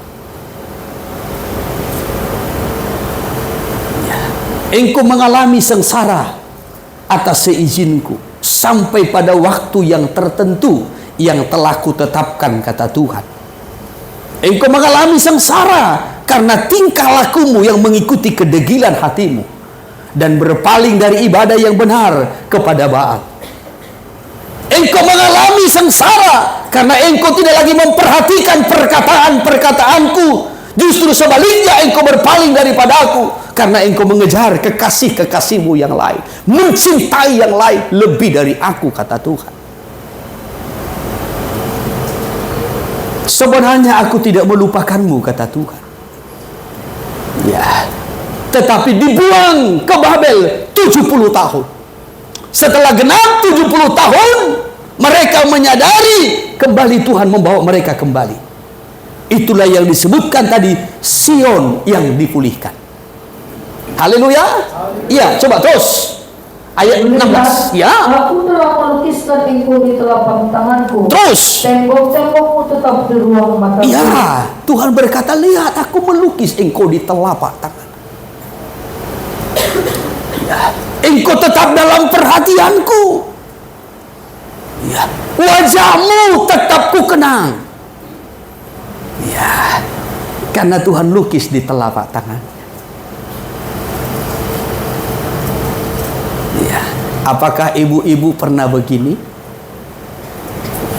Ya. Engkau mengalami sengsara atas seizinku sampai pada waktu yang tertentu yang telah kutetapkan, kata Tuhan. Engkau mengalami sengsara karena tingkah lakumu yang mengikuti kedegilan hatimu dan berpaling dari ibadah yang benar kepada Baal. Engkau mengalami sengsara karena engkau tidak lagi memperhatikan perkataan-perkataanku. Justru sebaliknya engkau berpaling daripada aku karena engkau mengejar kekasih-kekasihmu yang lain, mencintai yang lain lebih dari aku, kata Tuhan. Sebenarnya aku tidak melupakanmu, kata Tuhan. Ya, tetapi dibuang ke Babel 70 tahun. Setelah genap 70 tahun, Mereka menyadari kembali Tuhan membawa mereka kembali. Itulah yang disebutkan tadi, Sion yang dipulihkan. Haleluya. Iya, coba terus. Ayat 16. Ya.
Aku telah melukiskan engkau di telapak tanganku.
Terus.
Tembok-tembokmu tetap di ruang mataku.
Ya, Tuhan berkata, lihat aku melukis engkau di telapak tangan. Ya, engkau tetap dalam perhatianku. Ya, wajahmu tetap ku kenang. Ya, karena Tuhan lukis di telapak tangan. Ya, apakah ibu-ibu pernah begini?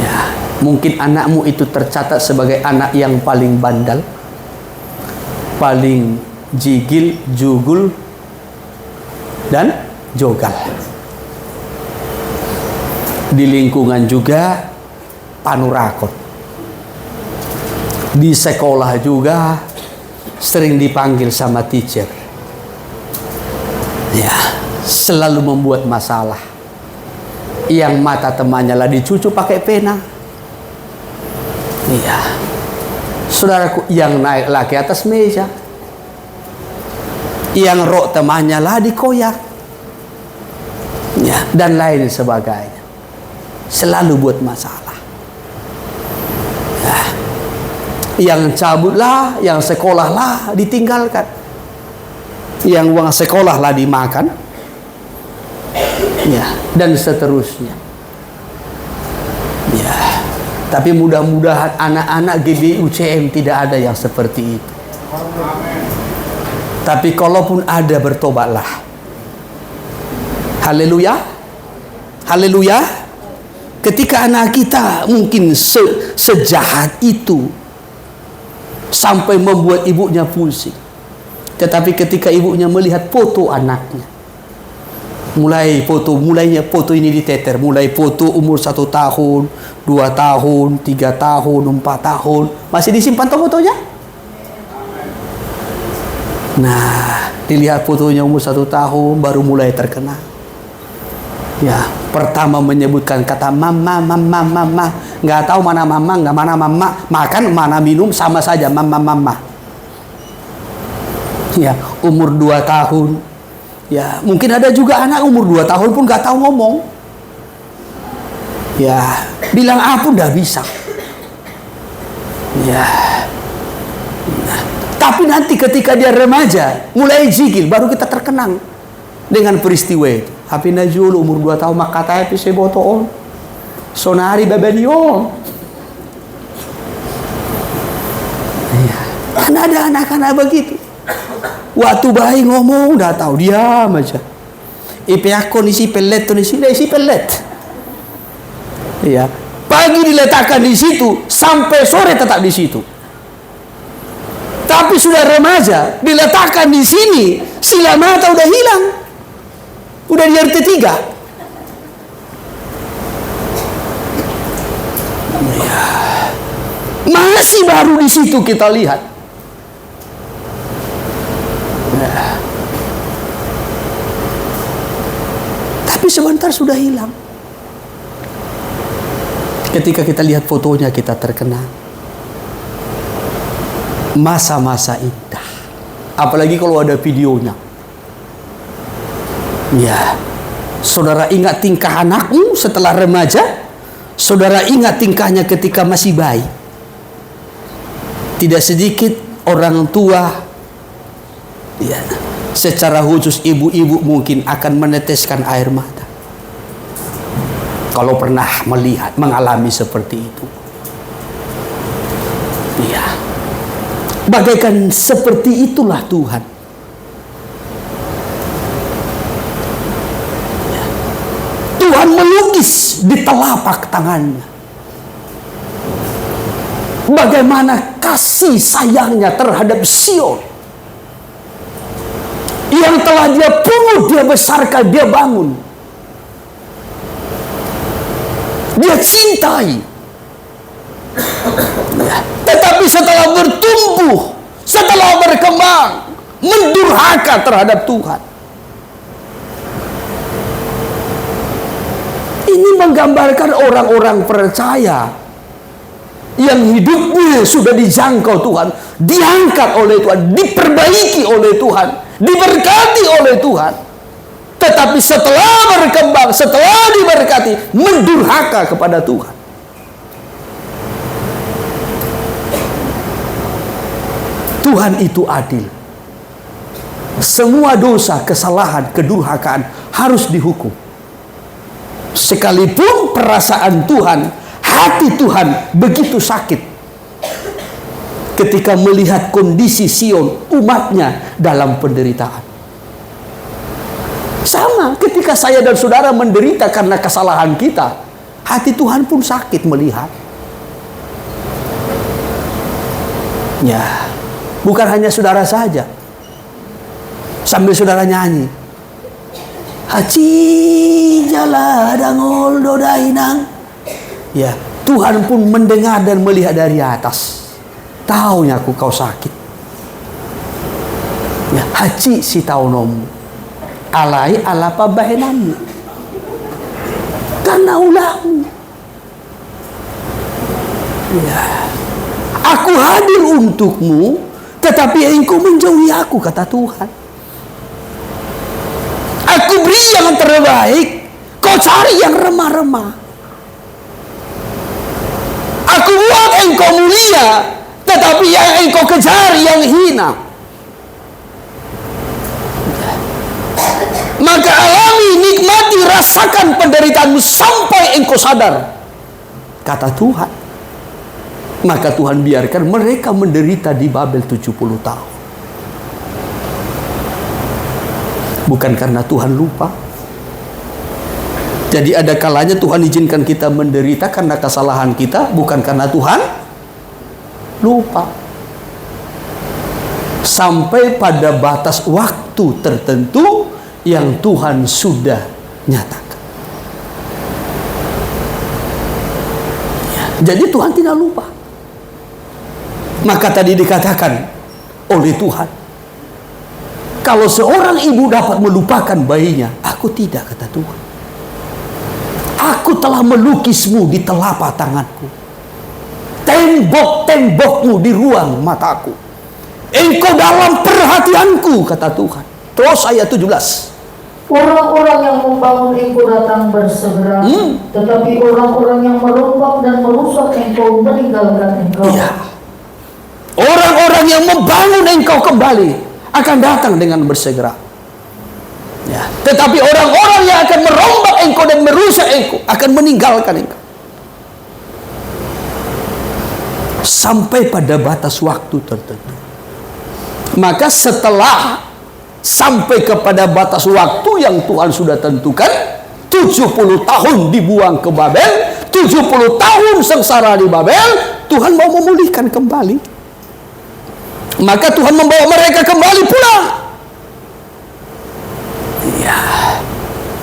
Ya, mungkin anakmu itu tercatat sebagai anak yang paling bandel, paling jigil, jugul, dan jogal. Di lingkungan juga panurakot. Di sekolah juga sering dipanggil sama teacher. Ya, selalu membuat masalah. Yang mata temannya lah dicucu pakai pena. Iya. Saudaraku, yang naik lagi atas meja. Yang rok temannya lah dikoyak. Ya, dan lain sebagainya. Selalu buat masalah. Ya. Yang cabutlah, yang sekolah lah ditinggalkan. Yang uang sekolah lah dimakan. Ya, dan seterusnya. Ya, tapi mudah-mudahan anak-anak GBUCM tidak ada yang seperti itu. Tapi kalaupun ada, bertobatlah. Haleluya. Haleluya. Ketika anak kita mungkin sejahat itu sampai membuat ibunya pusing. Tetapi ketika ibunya melihat foto anaknya, mulainya foto ini diteter, mulai foto umur 1 tahun, 2 tahun, 3 tahun, 4 tahun, masih disimpan tuh fotonya. Nah, dilihat fotonya umur 1 tahun baru mulai terkenal. Ya, pertama menyebutkan kata mama, mama, mama, nggak tahu mana mama, nggak mana mama, makan mana minum sama saja mama, mama. Ya, umur 2 tahun. Ya, mungkin ada juga anak umur 2 tahun pun nggak tahu ngomong. Ya, bilang pun nggak bisa. Ya. Nah, tapi nanti ketika dia remaja, mulai jigil, baru kita terkenang dengan peristiwa itu. Hapi Najul umur 2 tahun mak katanya bisa botoon. Sonari babanion. Ya. Kan ada anak-anak begitu. Waktu bayi ngomong udah tahu, diam aja. Ipe aku isi pelet tuh isi pelet. Ya, pagi diletakkan di situ sampai sore tetap di situ. Tapi sudah remaja diletakkan di sini, sila mata udah hilang, udah di RT 3. Ya, masih baru di situ kita lihat. Nah. Tapi sebentar sudah hilang. Ketika kita lihat fotonya kita terkenang. Masa-masa indah. Apalagi kalau ada videonya. Ya, saudara ingat tingkah anakmu setelah remaja? Saudara ingat tingkahnya ketika masih bayi? Tidak sedikit orang tua, ya, secara khusus ibu-ibu mungkin akan meneteskan air mata kalau pernah melihat, mengalami seperti itu. Ya, bagaikan seperti itulah Tuhan. Ya. Tuhan melukis di telapak tangannya bagaimana kasih sayangnya terhadap Sion yang telah dia pungut, dia besarkan, dia bangun, dia cintai. Ya. Tetapi setelah bertumbuh, setelah berkembang, mendurhaka terhadap Tuhan. Ini menggambarkan orang-orang percaya yang hidupnya sudah dijangkau Tuhan, diangkat oleh Tuhan, diperbaiki oleh Tuhan, diberkati oleh Tuhan. Tetapi setelah berkembang, setelah diberkati, mendurhaka kepada Tuhan. Tuhan itu adil. Semua dosa, kesalahan, kedurhakaan harus dihukum. Sekalipun perasaan Tuhan, hati Tuhan begitu sakit ketika melihat kondisi Sion, umatnya dalam penderitaan. Sama ketika saya dan saudara menderita karena kesalahan kita, hati Tuhan pun sakit melihat. Ya, bukan hanya saudara saja. Sambil saudara nyanyi, haci jala dangol dodainang. Ya, Tuhan pun mendengar dan melihat dari atas. Taunya aku kau sakit. Ya, haci si taunom. Alai alapa bahenam. Karena ulahmu. Ya. Aku hadir untukmu, tetapi engkau menjauhi aku, kata Tuhan. Aku beri yang terbaik, kau cari yang remah-remah. Aku buat engkau mulia, tetapi yang engkau kejar yang hina. Maka alami, nikmati, rasakan penderitaanmu sampai engkau sadar, kata Tuhan. Maka Tuhan biarkan mereka menderita di Babel 70 tahun. Bukan karena Tuhan lupa. Jadi ada kalanya Tuhan izinkan kita menderita karena kesalahan kita, bukan karena Tuhan lupa. Sampai pada batas waktu tertentu yang Tuhan sudah nyatakan. Jadi Tuhan tidak lupa. Maka tadi dikatakan oleh Tuhan, kalau seorang ibu dapat melupakan bayinya, aku tidak, kata Tuhan. Aku telah melukismu di telapak tanganku, tembok-tembokmu di ruang mataku. Engkau dalam perhatianku, kata Tuhan. Terus ayat 17.
Orang-orang yang membangun engkau datang bersegera, tetapi orang-orang yang merombak dan merusak engkau meninggalkan engkau.
Ya. Orang-orang yang membangun engkau kembali akan datang dengan bersegera. Ya. Tetapi orang-orang yang akan merombak engkau dan merusak engkau akan meninggalkan engkau. Sampai pada batas waktu tertentu. Maka setelah sampai kepada batas waktu yang Tuhan sudah tentukan, 70 tahun dibuang ke Babel, 70 tahun sengsara di Babel, Tuhan mau memulihkan kembali. Maka Tuhan membawa mereka kembali pulang. Ya.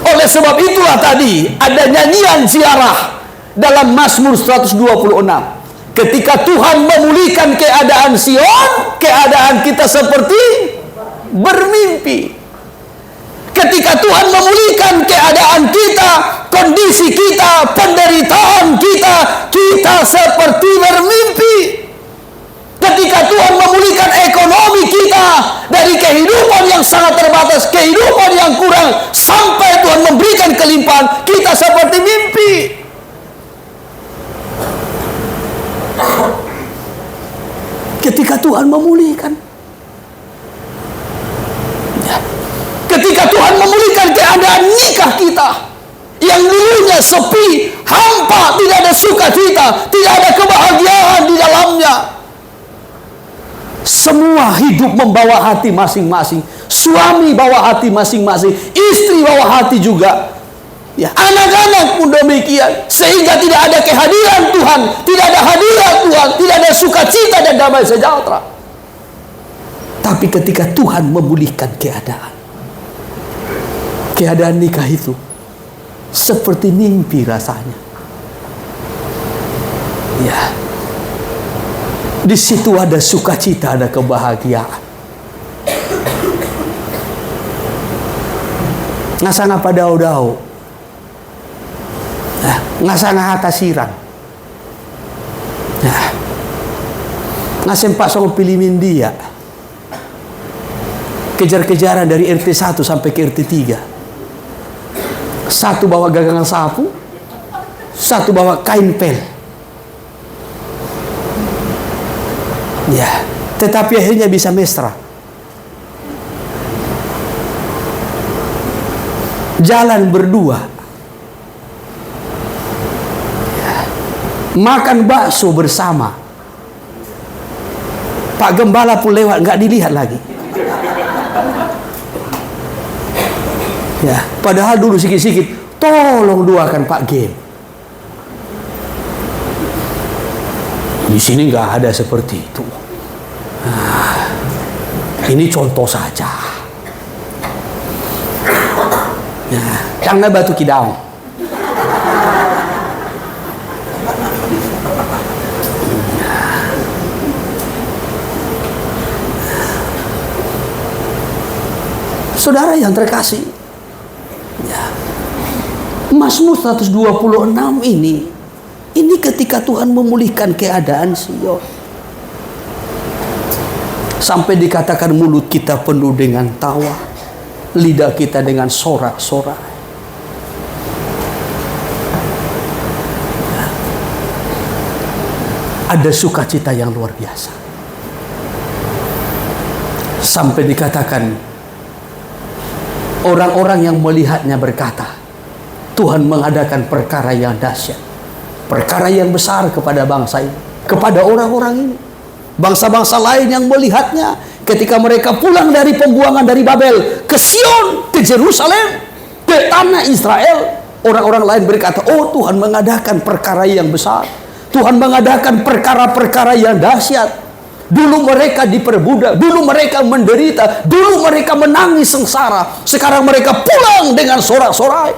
Oleh sebab itulah tadi ada nyanyian ziarah dalam Mazmur 126. Ketika Tuhan memulihkan keadaan Sion, keadaan kita seperti bermimpi. Ketika Tuhan memulihkan keadaan kita, kondisi kita, penderitaan kita, kita seperti bermimpi. Ketika Tuhan memulihkan ekonomi kita dari kehidupan yang sangat terbatas, kehidupan yang kurang, sampai Tuhan memberikan kelimpahan, kita seperti mimpi. Ketika Tuhan memulihkan, ketika Tuhan memulihkan keadaan nikah kita yang dulunya sepi, hampa, tidak ada sukacita, tidak ada kebahagiaan di dalamnya. Semua hidup membawa hati masing-masing. Suami bawa hati masing-masing, istri bawa hati juga. Ya, anak-anak pun demikian. Sehingga tidak ada kehadiran Tuhan, tidak ada hadirat Tuhan, tidak ada sukacita dan damai sejahtera. Tapi ketika Tuhan memulihkan keadaan nikah itu seperti mimpi rasanya. Ya. Di situ ada sukacita, ada kebahagiaan. Nasa nga pa daw-daw. ngasang sirang. Nah, ngasempak sama pilimin dia. Kejar-kejaran dari RT 1 sampai ke RT 3. Satu bawa gagangan sapu, satu bawa kain pel. Ya, tetapi akhirnya bisa mesra. Jalan berdua. Ya. Makan bakso bersama. Pak Gembala pun lewat, nggak dilihat lagi. Ya, padahal dulu sikit-sikit, tolong doakan Pak Gem. Di sini nggak ada seperti itu. Nah, ini contoh saja. Nah, karena batu kidau. Saudara yang terkasih, ya, Mazmur 126 ini ketika Tuhan memulihkan keadaan Sion. Sampai dikatakan mulut kita penuh dengan tawa, lidah kita dengan sorak-sorai. Ya. Ada sukacita yang luar biasa. Sampai dikatakan orang-orang yang melihatnya berkata, Tuhan mengadakan perkara yang dahsyat, perkara yang besar kepada bangsa ini, kepada orang-orang ini. Bangsa-bangsa lain yang melihatnya ketika mereka pulang dari pembuangan dari Babel ke Sion, ke Yerusalem, ke tanah Israel, orang-orang lain berkata, oh Tuhan mengadakan perkara yang besar, Tuhan mengadakan perkara-perkara yang dahsyat. Dulu mereka diperbudak, dulu mereka menderita, dulu mereka menangis sengsara, sekarang mereka pulang dengan sorak-sorai.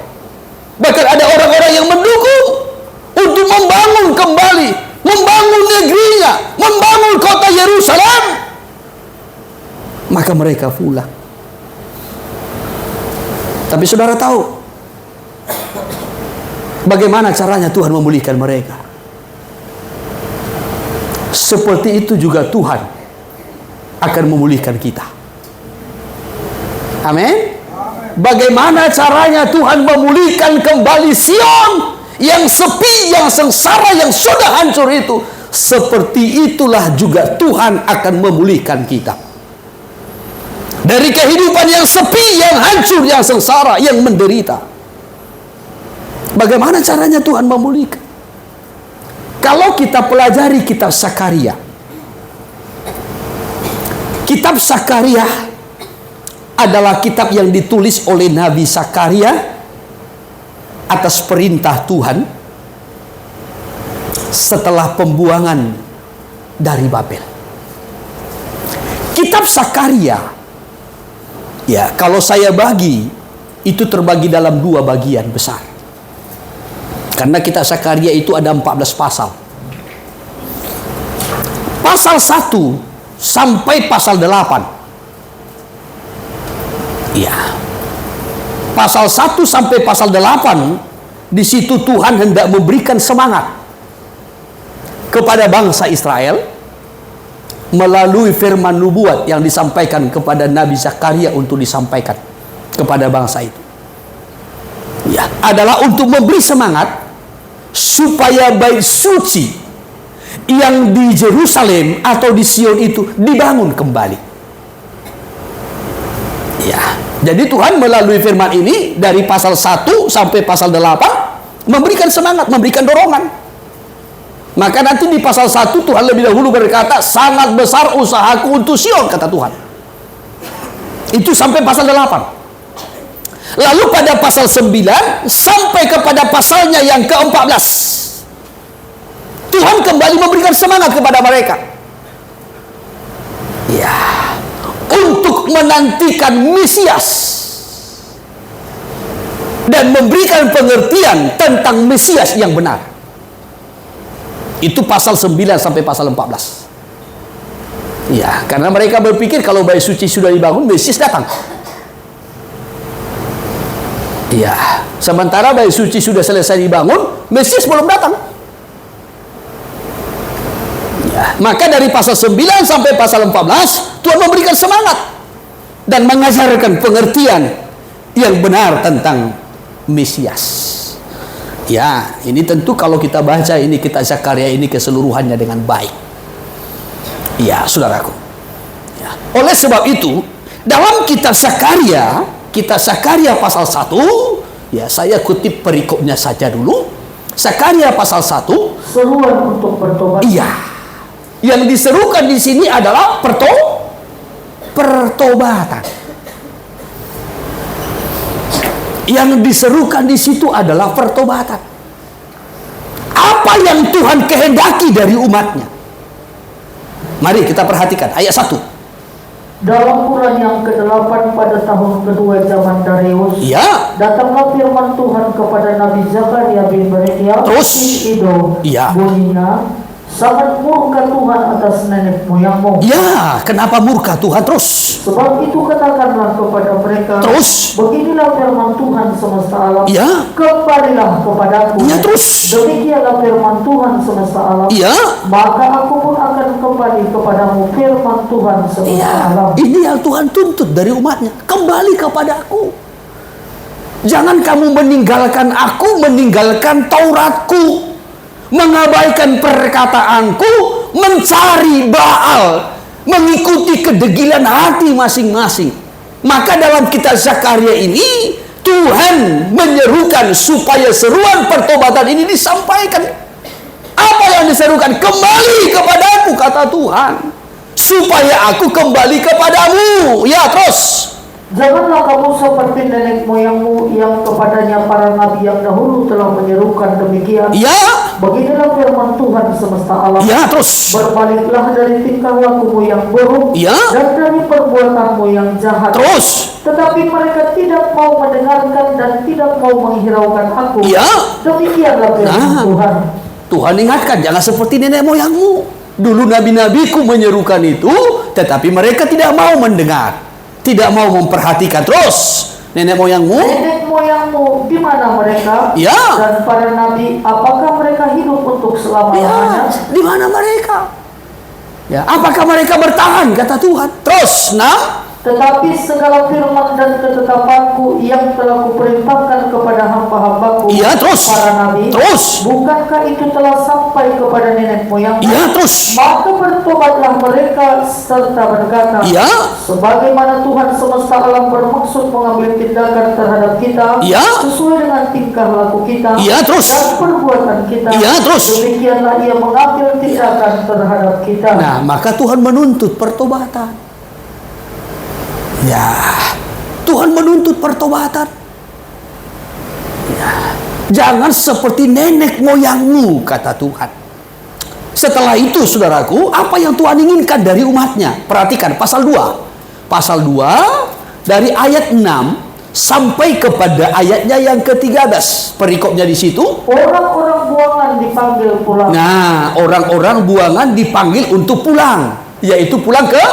Bahkan ada orang-orang yang mendukung untuk membangun kembali, membangun negerinya, membangun kota Yerusalem. Maka mereka pulang. Tapi saudara tahu bagaimana caranya Tuhan memulihkan mereka? Seperti itu juga Tuhan akan memulihkan kita. Amin. Bagaimana caranya Tuhan memulihkan kembali Sion yang sepi, yang sengsara, yang sudah hancur itu? Seperti itulah juga Tuhan akan memulihkan kita. Dari kehidupan yang sepi, yang hancur, yang sengsara, yang menderita. Bagaimana caranya Tuhan memulihkan? Kalau kita pelajari kitab Sakaria, kitab Sakaria adalah kitab yang ditulis oleh Nabi Sakaria atas perintah Tuhan setelah pembuangan dari Babel. Kitab Sakaria, ya, kalau saya bagi, itu terbagi dalam dua bagian besar. Karena kitab Sakaria itu ada 14 pasal. Pasal 1 sampai pasal 8. Ya. Pasal 1 sampai pasal 8, di situ Tuhan hendak memberikan semangat kepada bangsa Israel melalui firman nubuat yang disampaikan kepada Nabi Zakaria untuk disampaikan kepada bangsa itu. Ya, adalah untuk memberi semangat supaya bait suci yang di Yerusalem atau di Sion itu dibangun kembali. Ya, jadi Tuhan melalui firman ini dari pasal 1 sampai pasal 8 memberikan semangat, memberikan dorongan. Maka nanti di pasal 1 Tuhan lebih dahulu berkata, sangat besar usahaku untuk Sion, kata Tuhan. Itu sampai pasal 8. Lalu pada pasal 9 sampai kepada pasalnya yang ke-14, Tuhan kembali memberikan semangat kepada mereka. Ya, untuk menantikan Mesias dan memberikan pengertian tentang Mesias yang benar. Itu pasal 9 sampai pasal 14. Ya, karena mereka berpikir kalau bait suci sudah dibangun, Mesias datang. Ya, sementara bait suci sudah selesai dibangun, Mesias belum datang. Ya, maka dari pasal 9 sampai pasal 14 Tuhan memberikan semangat dan mengajarkan pengertian yang benar tentang Mesias. Ya, ini tentu kalau kita baca ini kitab Zakaria ini keseluruhannya dengan baik. Ya, saudaraku. Ya. Oleh sebab itu, dalam kitab Zakaria pasal 1, ya saya kutip perikopnya saja dulu. Zakaria pasal 1,
seruan untuk bertobat.
iya. Yang diserukan di sini adalah pertobatan. Yang diserukan di situ adalah pertobatan. Apa yang Tuhan kehendaki dari umatnya? Mari kita perhatikan ayat 1.
Dalam bulan yang ke-8 pada tahun kedua zaman Darius,
Ya.
datanglah firman Tuhan kepada Nabi Zakaria bin Berekia
Terus?
di Ido.
Ya.
Bunyinya, sangat murka Tuhan atas nenek moyangmu.
Ya, kenapa murka Tuhan terus?
Sebab itu katakanlah kepada mereka,
Terus?
beginilah firman Tuhan semesta alam,
Ya.
kembalilah kepadaku.
Ya, terus?
Demikianlah firman Tuhan semesta alam,
Ya.
maka aku pun akan kembali kepadamu, firman Tuhan semesta
Ya,
alam.
ini yang Tuhan tuntut dari umatnya. Kembali kepadaku. Jangan kamu meninggalkan aku, meninggalkan Tauratku, mengabaikan perkataanku, mencari Baal, mengikuti kedegilan hati masing-masing. Maka dalam kitab Zakaria ini Tuhan menyerukan supaya seruan pertobatan ini disampaikan. Apa yang diserukan? Kembali kepadaku, kata Tuhan, supaya aku kembali kepadamu. Ya, terus.
Janganlah kamu seperti nenek moyangmu yang kepadanya para nabi yang dahulu telah menyerukan demikian.
Ya.
Beginilah firman Tuhan semesta alam.
Ya, terus.
Berbaliklah dari tingkah lakumu yang buruk,
Ya.
dan dari perbuatanmu yang jahat.
Terus.
Tetapi mereka tidak mau mendengarkan dan tidak mau menghiraukan aku.
Ya.
Demikianlah firman Tuhan.
Tuhan ingatkan, jangan seperti nenek moyangmu. Dulu nabi-nabiku menyerukan itu, tetapi mereka tidak mau mendengar, tidak mau memperhatikan. Terus, nenek moyangmu?
Nenek moyangmu di mana mereka?
Ya.
Dan para nabi, apakah mereka hidup untuk selama-lamanya?
Ya, di mana mereka? Ya, apakah mereka bertahan, kata Tuhan? Terus, nah,
Tetapi segala firman dan ketetapanku yang telah kuperintahkan kepada hamba-hambaku,
ya, terus.
para nabi,
Terus.
bukankah itu telah sampai kepada nenek moyangmu?
Ya, terus.
Maka bertobatlah mereka serta berkata,
Ya.
sebagaimana Tuhan semesta alam bermaksud mengambil tindakan terhadap kita,
Ya.
sesuai dengan tingkah laku kita,
Ya, terus.
dan perbuatan kita,
Ya, terus.
demikianlah Ia mengambil tindakan terhadap kita.
Nah, maka Tuhan menuntut pertobatan. Ya, Tuhan menuntut pertobatan. Ya, jangan seperti nenek moyangmu, kata Tuhan. Setelah itu, saudaraku, apa yang Tuhan inginkan dari umatnya? Perhatikan pasal 2. Pasal 2 dari ayat 6 sampai kepada ayatnya yang ke-13. Perikopnya di situ.
Orang-orang buangan dipanggil pulang.
Nah, orang-orang buangan dipanggil untuk pulang, yaitu pulang ke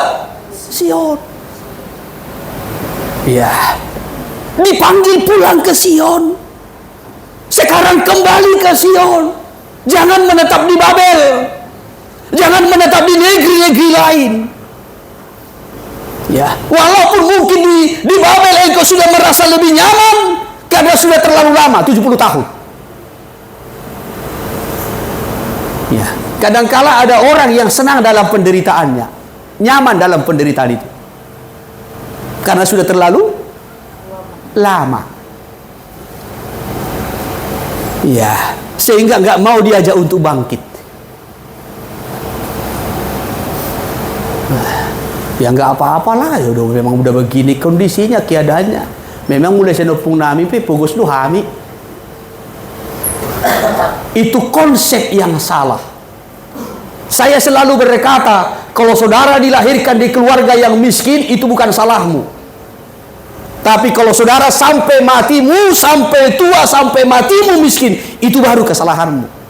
Sion. Ya, dipanggil pulang ke Sion. Sekarang kembali ke Sion. Jangan menetap di Babel. Jangan menetap di negeri-negeri lain. Ya, walaupun mungkin di Babel engkau sudah merasa lebih nyaman karena sudah terlalu lama, 70 tahun. Ya, kadangkala ada orang yang senang dalam penderitaannya, nyaman dalam penderitaan itu, karena sudah terlalu lama. Ya, sehingga nggak mau diajak untuk bangkit. Ya nggak apa-apalah, ya udah memang udah begini kondisinya, keadaannya. Memang mulai senopung nami pe pogos lu hami. Itu konsep yang salah. Saya selalu berkata, kalau saudara dilahirkan di keluarga yang miskin, itu bukan salahmu. Tapi kalau saudara sampai matimu, sampai tua, sampai matimu miskin, itu baru kesalahanmu.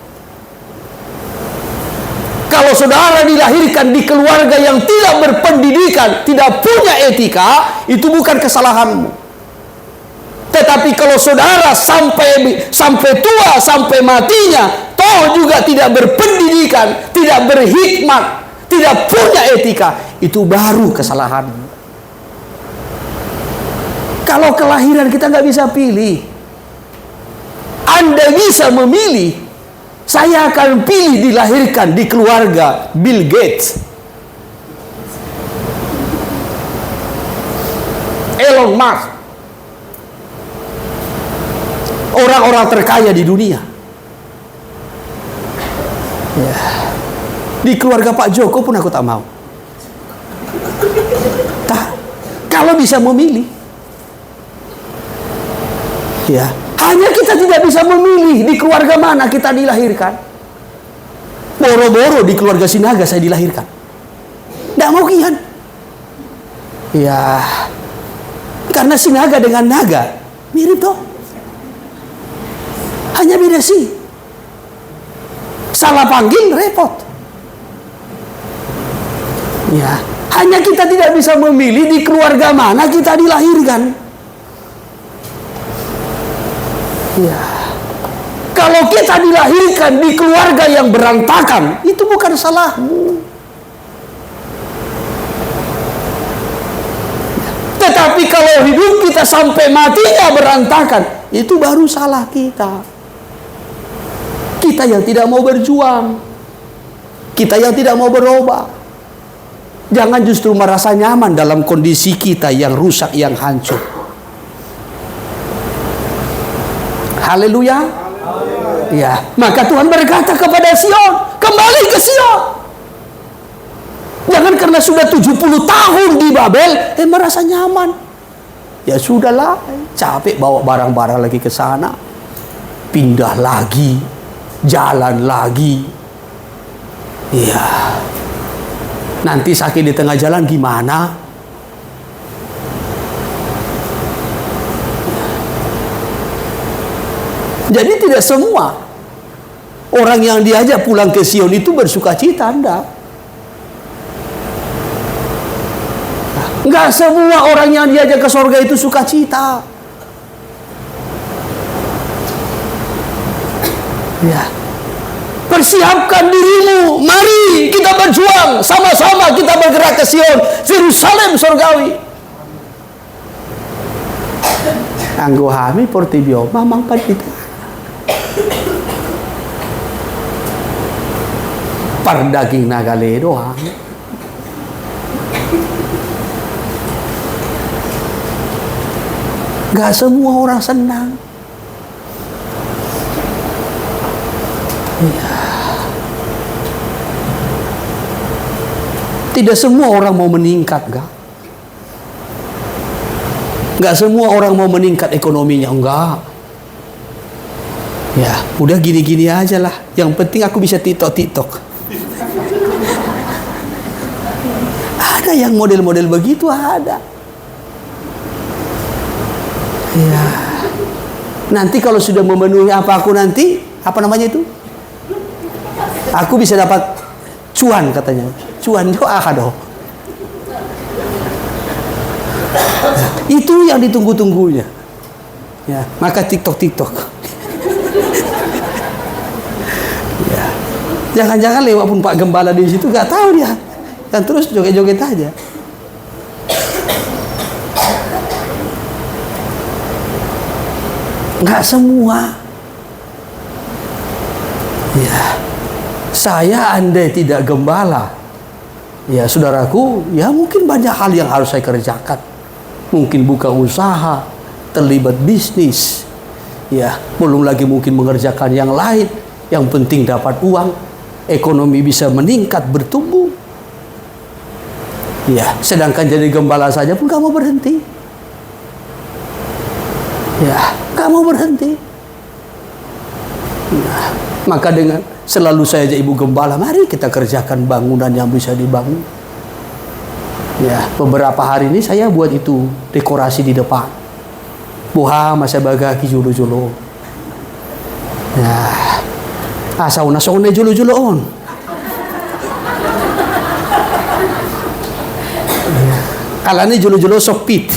Kalau saudara dilahirkan di keluarga yang tidak berpendidikan, tidak punya etika, itu bukan kesalahanmu. Tetapi kalau saudara sampai tua, sampai matinya, toh juga tidak berpendidikan, tidak berhikmat, tidak punya etika, itu baru kesalahan. Kalau kelahiran kita nggak bisa pilih, Anda bisa memilih. Saya akan pilih dilahirkan di keluarga Bill Gates, Elon Musk, orang-orang terkaya di dunia. Ya. Di keluarga Pak Joko pun aku tak mau. Kalau bisa memilih, ya, hanya kita tidak bisa memilih di keluarga mana kita dilahirkan. Boro-boro di keluarga Sinaga saya dilahirkan. Tidak mau kian. Ya, karena Sinaga dengan naga mirip toh. Hanya beda sih. Salah panggil repot. Ya, hanya kita tidak bisa memilih di keluarga mana kita dilahirkan. Ya. Kalau kita dilahirkan di keluarga yang berantakan, itu bukan salahmu. Tetapi kalau hidup kita sampai matinya berantakan, itu baru salah kita. Kita yang tidak mau berjuang, kita yang tidak mau berubah. Jangan justru merasa nyaman dalam kondisi kita yang rusak, yang hancur. Haleluya. Ya, maka Tuhan berkata kepada Sion, kembali ke Sion. Jangan karena sudah 70 tahun di Babel, merasa nyaman. Ya sudahlah, capek bawa barang-barang lagi ke sana. Pindah lagi, jalan lagi. Ya. Nanti sakit di tengah jalan gimana? Jadi tidak semua orang yang diajak pulang ke Sion itu bersuka cita, Anda. Enggak semua orang yang diajak ke surga itu suka cita. Ya. Persiapkan dirimu, mari kita berjuang, sama-sama kita bergerak ke Sion, Yerusalem surgawi. Anggo hami portibio, mamang pandita. Pardaging nagale doang. Gak semua orang senang. Ya. Tidak semua orang mau meningkat, enggak semua orang mau meningkat ekonominya, enggak. Ya, udah gini-gini aja lah. Yang penting aku bisa TikTok. Ada yang model-model begitu, ada. Ya. Nanti kalau sudah memenuhi apa aku nanti, apa namanya itu? Aku bisa dapat cuan katanya. Cuan doa doh. Itu yang ditunggu-tunggunya. Ya, maka TikTok. Ya. Jangan-jangan lewat pun Pak Gembala di situ nggak tahu dia. Dan terus joget-joget aja. Nggak semua. Ya. Saya andai tidak gembala, ya saudaraku, ya mungkin banyak hal yang harus saya kerjakan. Mungkin buka usaha, terlibat bisnis, ya belum lagi mungkin mengerjakan yang lain. Yang penting dapat uang, ekonomi bisa meningkat, bertumbuh. Ya, sedangkan jadi gembala saja pun gak mau berhenti. Ya, gak mau berhenti. Ya, maka dengan selalu saya ajak ibu gembala, mari kita kerjakan bangunan yang bisa dibangun. Ya, beberapa hari ini saya buat itu dekorasi di depan. Buha masa bagaki julu-julu. Ya, sauna julu-julu on. Ya, kalanya julu-julu sopit.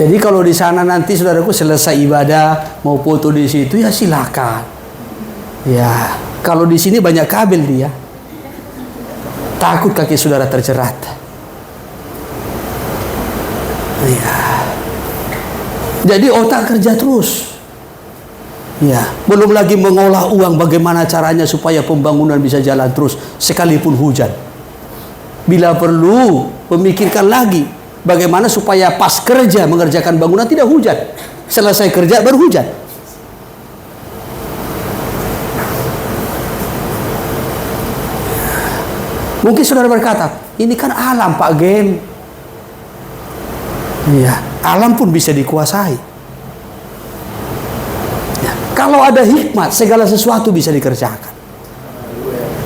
Jadi kalau di sana nanti saudaraku selesai ibadah mau foto di situ ya silakan. Ya, kalau di sini banyak kabel dia. Takut kaki saudara terjerat. Ya. Jadi otak kerja terus. Ya, belum lagi mengolah uang bagaimana caranya supaya pembangunan bisa jalan terus sekalipun hujan. Bila perlu, memikirkan lagi bagaimana supaya pas kerja mengerjakan bangunan tidak hujan. Selesai kerja baru hujan. Mungkin saudara berkata, ini kan alam Pak Gen. Ya, alam pun bisa dikuasai. Ya, kalau ada hikmat, segala sesuatu bisa dikerjakan.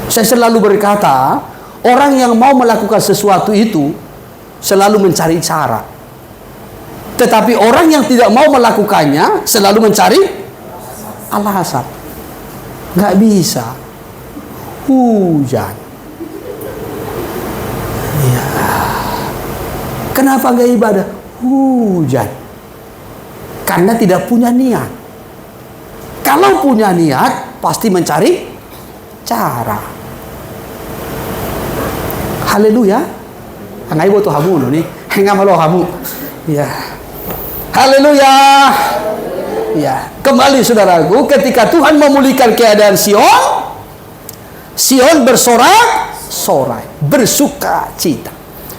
Saya selalu berkata, orang yang mau melakukan sesuatu itu selalu mencari cara. Tetapi orang yang tidak mau melakukannya selalu mencari alasan. Nggak bisa. Hujan. Ya. Kenapa nggak ibadah? Hujan. Karena tidak punya niat. Kalau punya niat, pasti mencari cara. Haleluya. Angai butuh hamu nih. Hengam lo hamu. Ya. Haleluya. Ya. Kembali saudaraku, ketika Tuhan memulihkan keadaan Sion, Sion bersorak-sorai, bersuka cita.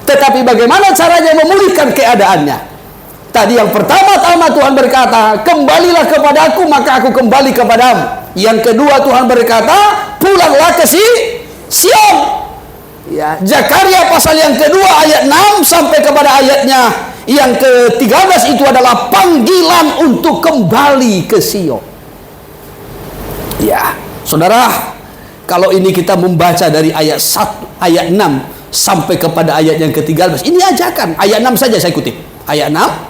Tetapi bagaimana caranya memulihkan keadaannya? Tadi yang pertama-tama Tuhan berkata, kembalilah kepadaku maka aku kembali kepadamu. Yang kedua Tuhan berkata, pulanglah ke Sion. Ya, Zakaria pasal yang kedua ayat 6 sampai kepada ayatnya yang ke-13 itu adalah panggilan untuk kembali ke Sion. Ya, saudara, kalau ini kita membaca dari ayat 1, ayat 6 sampai kepada ayat yang ke-13, ini ajakan. Ayat 6 saja saya kutip. Ayat 6.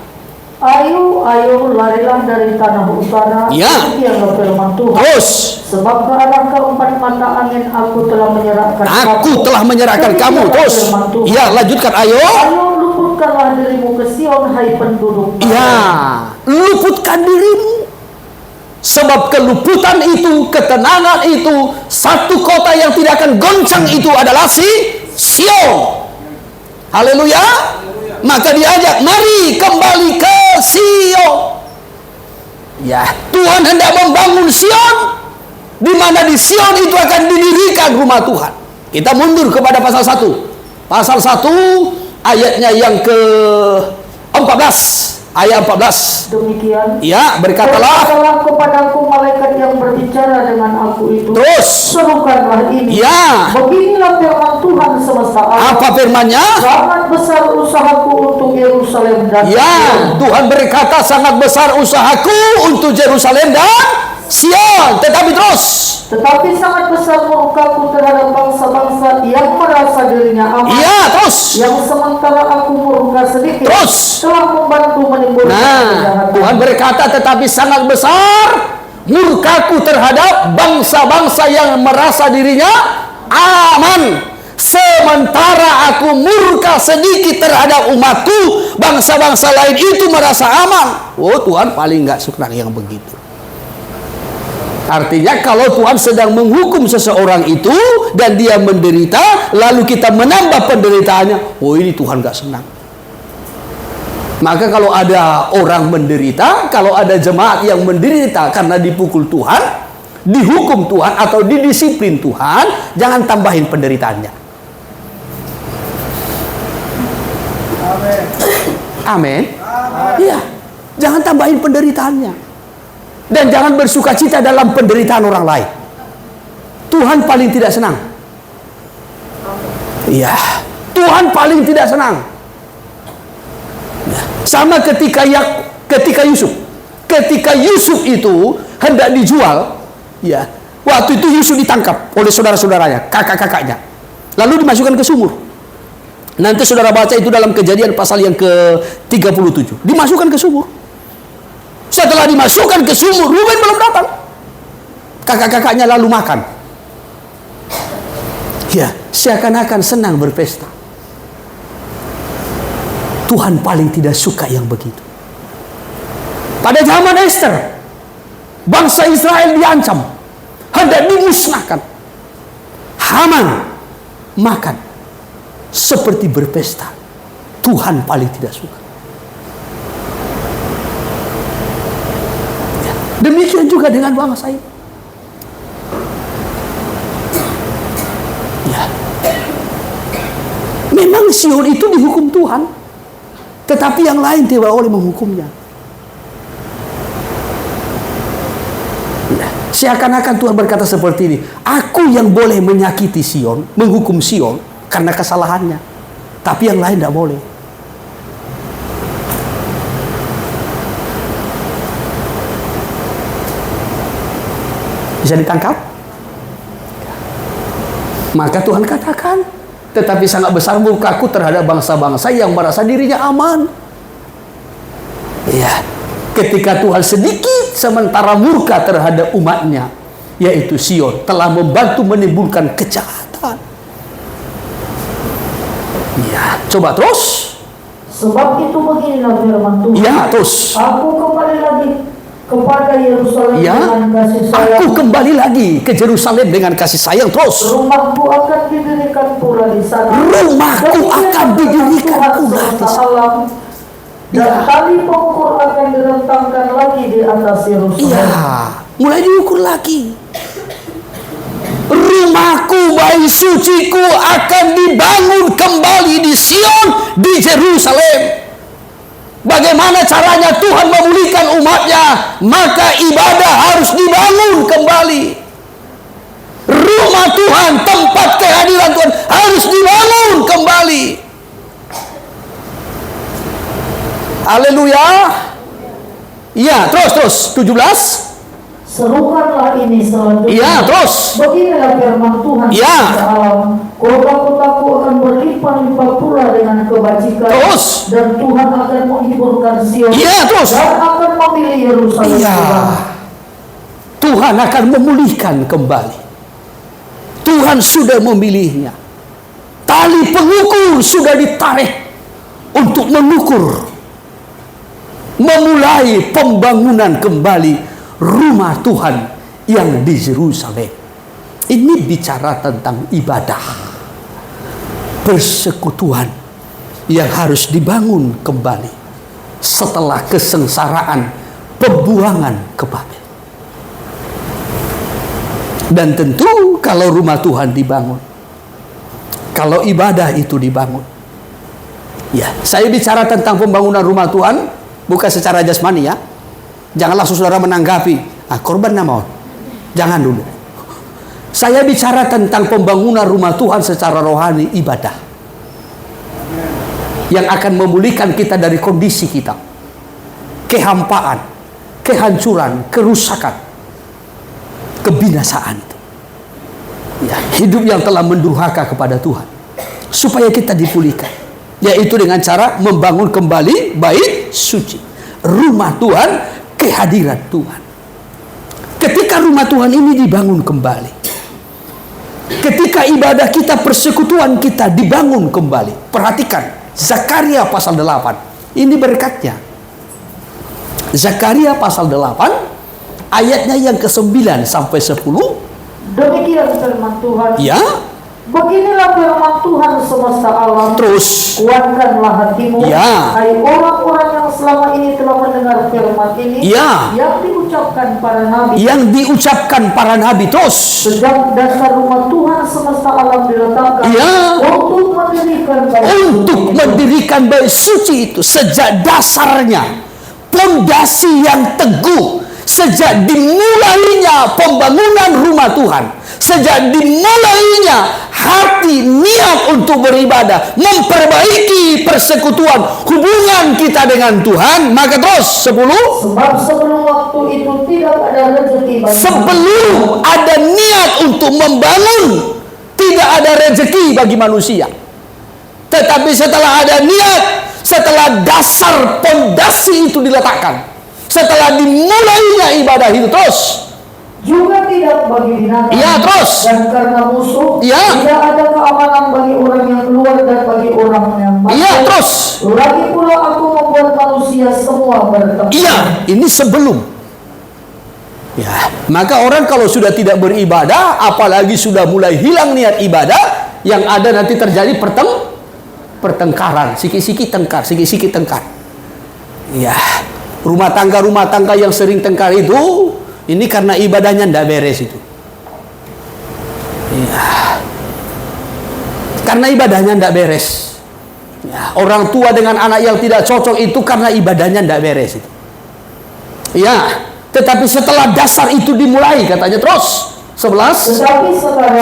Ayo, ayo, larilah dari tanah utara.
Ya.
Demikianlah firman Tuhan.
Terus.
Sebab ke arah keempat mata angin aku telah menyerahkan
kamu. Terus. Ya, lanjutkan. Ayo.
Ayo, luputkanlah dirimu ke Sion, hai penduduk.
Ya, luputkan dirimu. Sebab keluputan itu, ketenangan itu, satu kota yang tidak akan goncang itu adalah Sion. Haleluya. Maka diajak, mari kembali ke Sion. Ya, Tuhan hendak membangun Sion, di mana di Sion itu akan didirikan rumah Tuhan. Kita mundur kepada pasal 1. Pasal 1 ayatnya yang ke-14. Ayat 14.
Demikian.
Ya, berkatalah
kepadaku malaikat yang berbicara dengan aku itu.
Terus.
Serukanlah ini.
Ya.
Beginilah firman Tuhan semesta alam.
Apa firman-Nya?
Sangat besar usahaku untuk Yerusalem dan
Ya, Tuhan berkata sangat besar usahaku untuk Yerusalem dan Sion. Tetapi
sangat besar murkaku terhadap bangsa-bangsa yang merasa dirinya aman.
Iya, terus.
Yang sementara aku murka sedikit.
Terus.
Telah membantu menimbulkan kejahatan.
Tuhan berkata tetapi sangat besar murkaku terhadap bangsa-bangsa yang merasa dirinya aman. Sementara aku murka sedikit terhadap umatku, bangsa-bangsa lain itu merasa aman. Oh, Tuhan paling nggak suka yang begitu. Artinya kalau Tuhan sedang menghukum seseorang itu dan dia menderita, lalu kita menambah penderitaannya, oh ini Tuhan gak senang. Maka kalau ada orang menderita, kalau ada jemaat yang menderita karena dipukul Tuhan, dihukum Tuhan atau didisiplin Tuhan, jangan tambahin penderitaannya. Amin. Iya, jangan tambahin penderitaannya. Dan jangan bersuka cita dalam penderitaan orang lain. Tuhan paling tidak senang. Iya, Tuhan paling tidak senang. Sama ketika Yusuf. Ketika Yusuf itu hendak dijual, ya, waktu itu Yusuf ditangkap oleh saudara-saudaranya, kakak-kakaknya. Lalu dimasukkan ke sumur. Nanti saudara baca itu dalam Kejadian pasal yang ke-37. Dimasukkan ke sumur. Setelah dimasukkan ke sumur, Ruben belum datang. Kakak-kakaknya lalu makan. Ya, seakan-akan senang berpesta. Tuhan paling tidak suka yang begitu. Pada zaman Esther, bangsa Israel diancam, hendak dimusnahkan. Haman makan seperti berpesta. Tuhan paling tidak suka. Demikian juga dengan bangsa ini. Ya. Memang Sion itu dihukum Tuhan, tetapi yang lain tidak boleh menghukumnya. Ya. Seakan-akan Tuhan berkata seperti ini, aku yang boleh menyakiti Sion, menghukum Sion karena kesalahannya, tapi yang lain tidak boleh. Bisa ditangkap? Maka Tuhan katakan, tetapi sangat besar murkaku terhadap bangsa-bangsa yang merasa dirinya aman. Ya, ketika Tuhan sedikit sementara murka terhadap umatnya, yaitu Sion, telah membantu menimbulkan kejahatan. Ya, coba terus.
Sebab itu beginilah firman Tuhan.
Ya, terus.
Aku kembali lagi kepada Yerusalem
Ya,
dengan kasih sayang.
aku kembali lagi ke Yerusalem dengan kasih sayang terus.
Rumahku akan didirikan pula di sana.
Rumahku akan didirikan pula di sana.
Dan
Ya.
tali pengukur akan direntangkan lagi di atas Yerusalem.
Iya, mulai diukur lagi. Rumahku, bait suciku akan dibangun kembali di Sion, di Yerusalem. Bagaimana caranya Tuhan memulihkan umatnya? Maka ibadah harus dibangun kembali. Rumah Tuhan, tempat kehadiran Tuhan harus dibangun kembali. Haleluya. Ya, terus 17.
Serukanlah ini selanjutnya.
Ya, terus.
Beginilah firman Tuhan
Ya.
semesta alam. Kota-kotaku akan berlimpah-limpah pula dengan kebajikan.
Terus.
Dan Tuhan akan menghiburkan Sion.
Ya, terus.
Dan akan memilih Yerusalem
Iya.
pula.
Tuhan akan memulihkan kembali. Tuhan sudah memilihnya. Tali pengukur sudah ditarik untuk mengukur, memulai pembangunan kembali rumah Tuhan yang di Yerusalem. Ini bicara tentang ibadah, persekutuan yang harus dibangun kembali setelah kesengsaraan pembuangan ke Babel. Dan tentu kalau rumah Tuhan dibangun, kalau ibadah itu dibangun, ya, saya bicara tentang pembangunan rumah Tuhan bukan secara jasmani ya. Jangan langsung saudara menanggapi, korban nama. Jangan dulu. Saya bicara tentang pembangunan rumah Tuhan secara rohani, ibadah, yang akan memulihkan kita dari kondisi kita, kehampaan, kehancuran, kerusakan, kebinasaan itu. Ya, hidup yang telah mendurhaka kepada Tuhan, supaya kita dipulihkan, yaitu dengan cara membangun kembali bait suci, rumah Tuhan, kehadiran Tuhan. Ketika rumah Tuhan ini dibangun kembali, ketika ibadah kita, persekutuan kita dibangun kembali, perhatikan Zakaria pasal 8, ini berkatnya. Zakaria pasal 8 ayatnya yang ke-9 sampai 10.
Demikian firman Tuhan.
Ya.
Beginilah firman Tuhan semesta alam.
Terus.
Kuatkanlah hatimu.
Ya.
Hai orang-orang yang selama ini telah mendengar firman ini.
Ya.
Yang diucapkan para nabi.
Yang diucapkan para nabi. Terus.
Sejak dasar rumah Tuhan semesta alam diletakkan.
Ya.
Untuk mendirikan bait
Untuk
suci itu.
mendirikan bait suci itu, sejak dasarnya, pondasi yang teguh, sejak dimulainya pembangunan rumah Tuhan, sejak dimulainya hati niat untuk beribadah, memperbaiki persekutuan hubungan kita dengan Tuhan. Maka terus 10,
Sebab sebelum waktu itu tidak ada rezeki bagi
sebelum ada niat untuk membangun, tidak ada rezeki bagi manusia. Tetapi setelah ada niat, setelah dasar pondasi itu diletakkan, setelah dimulainya ibadah itu, terus
juga tidak bagi binatang.
Ya, terus.
Dan karena musuh,
Ya.
tidak ada keamanan bagi orang yang keluar dan bagi orang yang masuk.
iya terus
Lagi pula aku membuat membuat manusia semua bertempur.
Iya, ini sebelum. Ya, maka orang kalau sudah tidak beribadah, apalagi sudah mulai hilang niat ibadah, yang ada nanti terjadi pertengkaran, sikit-sikit tengkar. Ya, rumah tangga yang sering tengkar itu, ini karena ibadahnya tidak beres itu. Ya, karena ibadahnya tidak beres. Ya, orang tua dengan anak yang tidak cocok itu karena ibadahnya tidak beres itu. Ya, tetapi setelah dasar itu dimulai, katanya terus 11.
Tetapi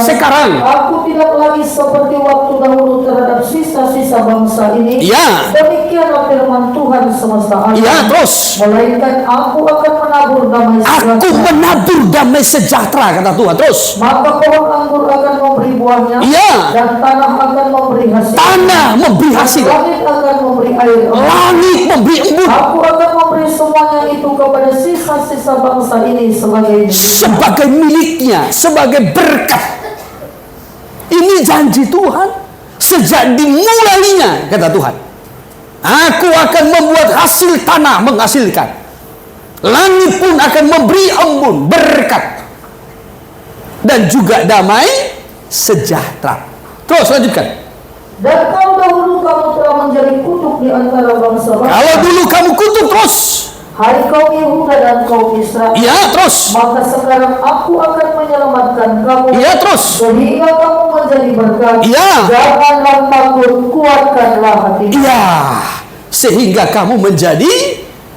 Sekarang
aku tidak lagi seperti waktu dahulu terhadap sisa-sisa bangsa ini.
Ya.
Demikianlah firman Tuhan semesta alam.
Ya, terus.
Melainkan aku akan menabur damai sejahtera.
Aku menabur damai sejahtera, kata Tuhan. Terus.
Maka pohon anggur akan memberi buahnya.
Ya.
Dan tanah akan memberi hasil.
Tanah memberi hasil.
Langit akan memberi air.
Langit memberi embun.
Aku akan memberi semuanya itu kepada sisa-sisa bangsa ini
sebagai miliknya, sebagai berkat. Ini janji Tuhan sejak dimulainya, kata Tuhan. Aku akan membuat hasil tanah menghasilkan. Langit pun akan memberi embun, berkat. Dan juga damai sejahtera. Terus lanjutkan.
Dan kalau dahulu kamu telah menjadi kutuk di antara bangsa-bangsa.
Kalau dulu kamu kutuk, terus.
Hai kaum Yehuda dan kaum Israel.
Ya, terus.
Maka sekarang aku akan menyelamatkan kamu.
Ya, terus.
Sehingga kamu menjadi berkat.
Ya.
Janganlah takut, kuatkanlah hatimu.
Ya, sehingga kamu menjadi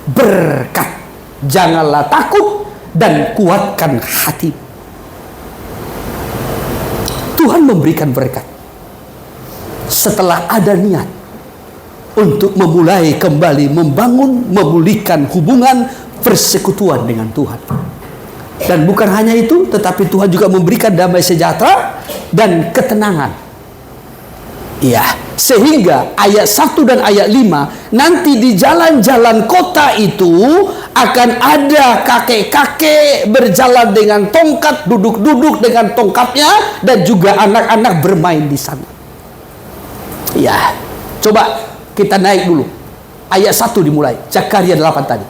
berkat. Janganlah takut dan kuatkan hati. Tuhan memberikan berkat setelah ada niat untuk memulai kembali membangun, memulihkan hubungan persekutuan dengan Tuhan. Dan bukan hanya itu, tetapi Tuhan juga memberikan damai sejahtera dan ketenangan. Ya, sehingga ayat 1 dan ayat 5, nanti di jalan-jalan kota itu akan ada kakek-kakek berjalan dengan tongkat, duduk-duduk dengan tongkatnya, dan juga anak-anak bermain di sana. Ya, coba kita naik dulu. Ayat 1 dimulai. Zakaria 8 tadi.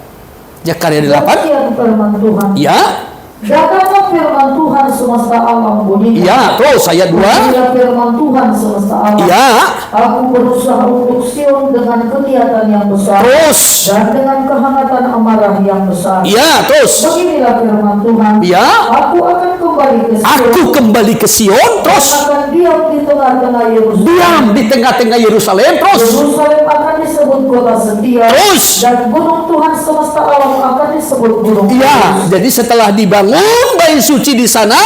Zakaria 8.
Firman Tuhan.
Ya.
Dapatlah firman Tuhan semesta alam bunyi.
Ya, terus ayat 2.
Inilah firman Tuhan semesta alam.
Ya.
Aku berusaha untuk Sion dengan kegiatan yang besar.
Terus.
Dan dengan kehangatan amarah yang besar.
Ya, terus.
Beginilah firman Tuhan.
Ya.
Aku akan kembali ke Sion.
Aku kembali ke Sion. Terus.
Akan diam di tengah-tengah Yerusalem.
Diam di tengah-tengah Yerusalem. Terus.
Yerusalem akan disebut kota setia.
Terus.
Dan gunung Tuhan semesta alam akan disebut gunung.
Ya, jadi setelah dibangun bait suci di sana,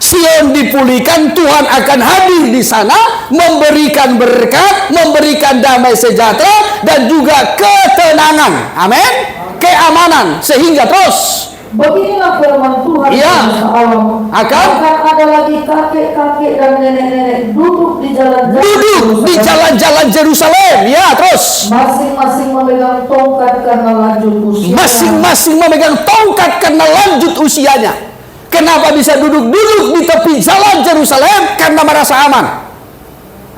Sion dipulihkan, Tuhan akan hadir di sana, memberikan berkat, memberikan damai sejahtera, dan juga ketenangan. Amin. Keamanan. Sehingga terus.
Beginilah firman Tuhan semesta alam.
Akan
ada lagi kakek-kakek dan nenek-nenek duduk di
jalan-jalan Jerusalem. Ya, terus.
Masing-masing memegang tongkat karena lanjut usianya.
Masing-masing memegang tongkat karena lanjut usianya. Kenapa bisa duduk-duduk di tepi jalan Jerusalem? Karena merasa aman.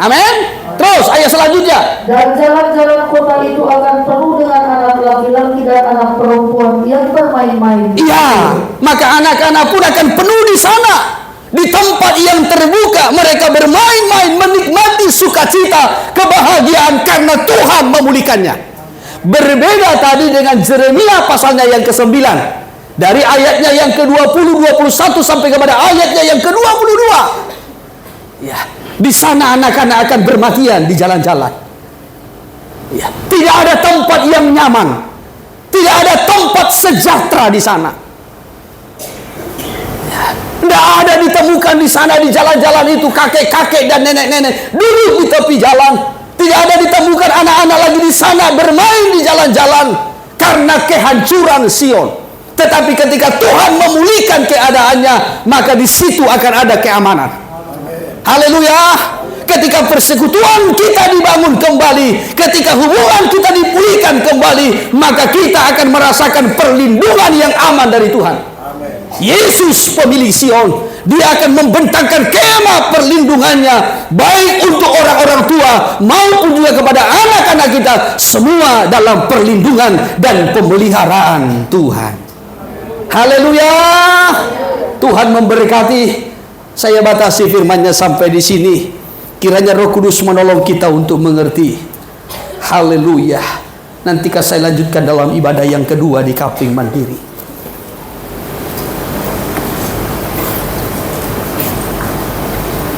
Amin. Terus ayat selanjutnya.
Dan jalan-jalan kota itu akan penuh dengan anak laki-laki dan anak perempuan yang bermain-main.
Iya, maka anak-anak pun akan penuh di sana. Di tempat yang terbuka mereka bermain-main, menikmati sukacita, kebahagiaan karena Tuhan memulihkannya. Berbeda tadi dengan Yeremia pasalnya yang ke-9. Dari ayatnya yang ke-20, 21 sampai kepada ayatnya yang ke-22. Ya, di sana anak-anak akan bermatian di jalan-jalan. Ya, tidak ada tempat yang nyaman. Tidak ada tempat sejahtera di sana. Tidak ada ditemukan di sana di jalan-jalan itu kakek-kakek dan nenek-nenek duduk di tepi jalan. Tidak ada ditemukan anak-anak lagi di sana bermain di jalan-jalan karena kehancuran Sion. Tetapi ketika Tuhan memulihkan keadaannya, maka di situ akan ada keamanan. Haleluya. Ketika persekutuan kita dibangun kembali, ketika hubungan kita dipulihkan kembali, maka kita akan merasakan perlindungan yang aman dari Tuhan. Yesus pemilik Sion, dia akan membentangkan kemah perlindungannya baik untuk orang-orang tua maupun juga kepada anak-anak kita, semua dalam perlindungan dan pemeliharaan Tuhan. Haleluya. Tuhan memberkati. Saya batasi firman-Nya sampai di sini. Kiranya Roh Kudus menolong kita untuk mengerti. Haleluya. Nanti saya lanjutkan dalam ibadah yang kedua di Kapling Mandiri.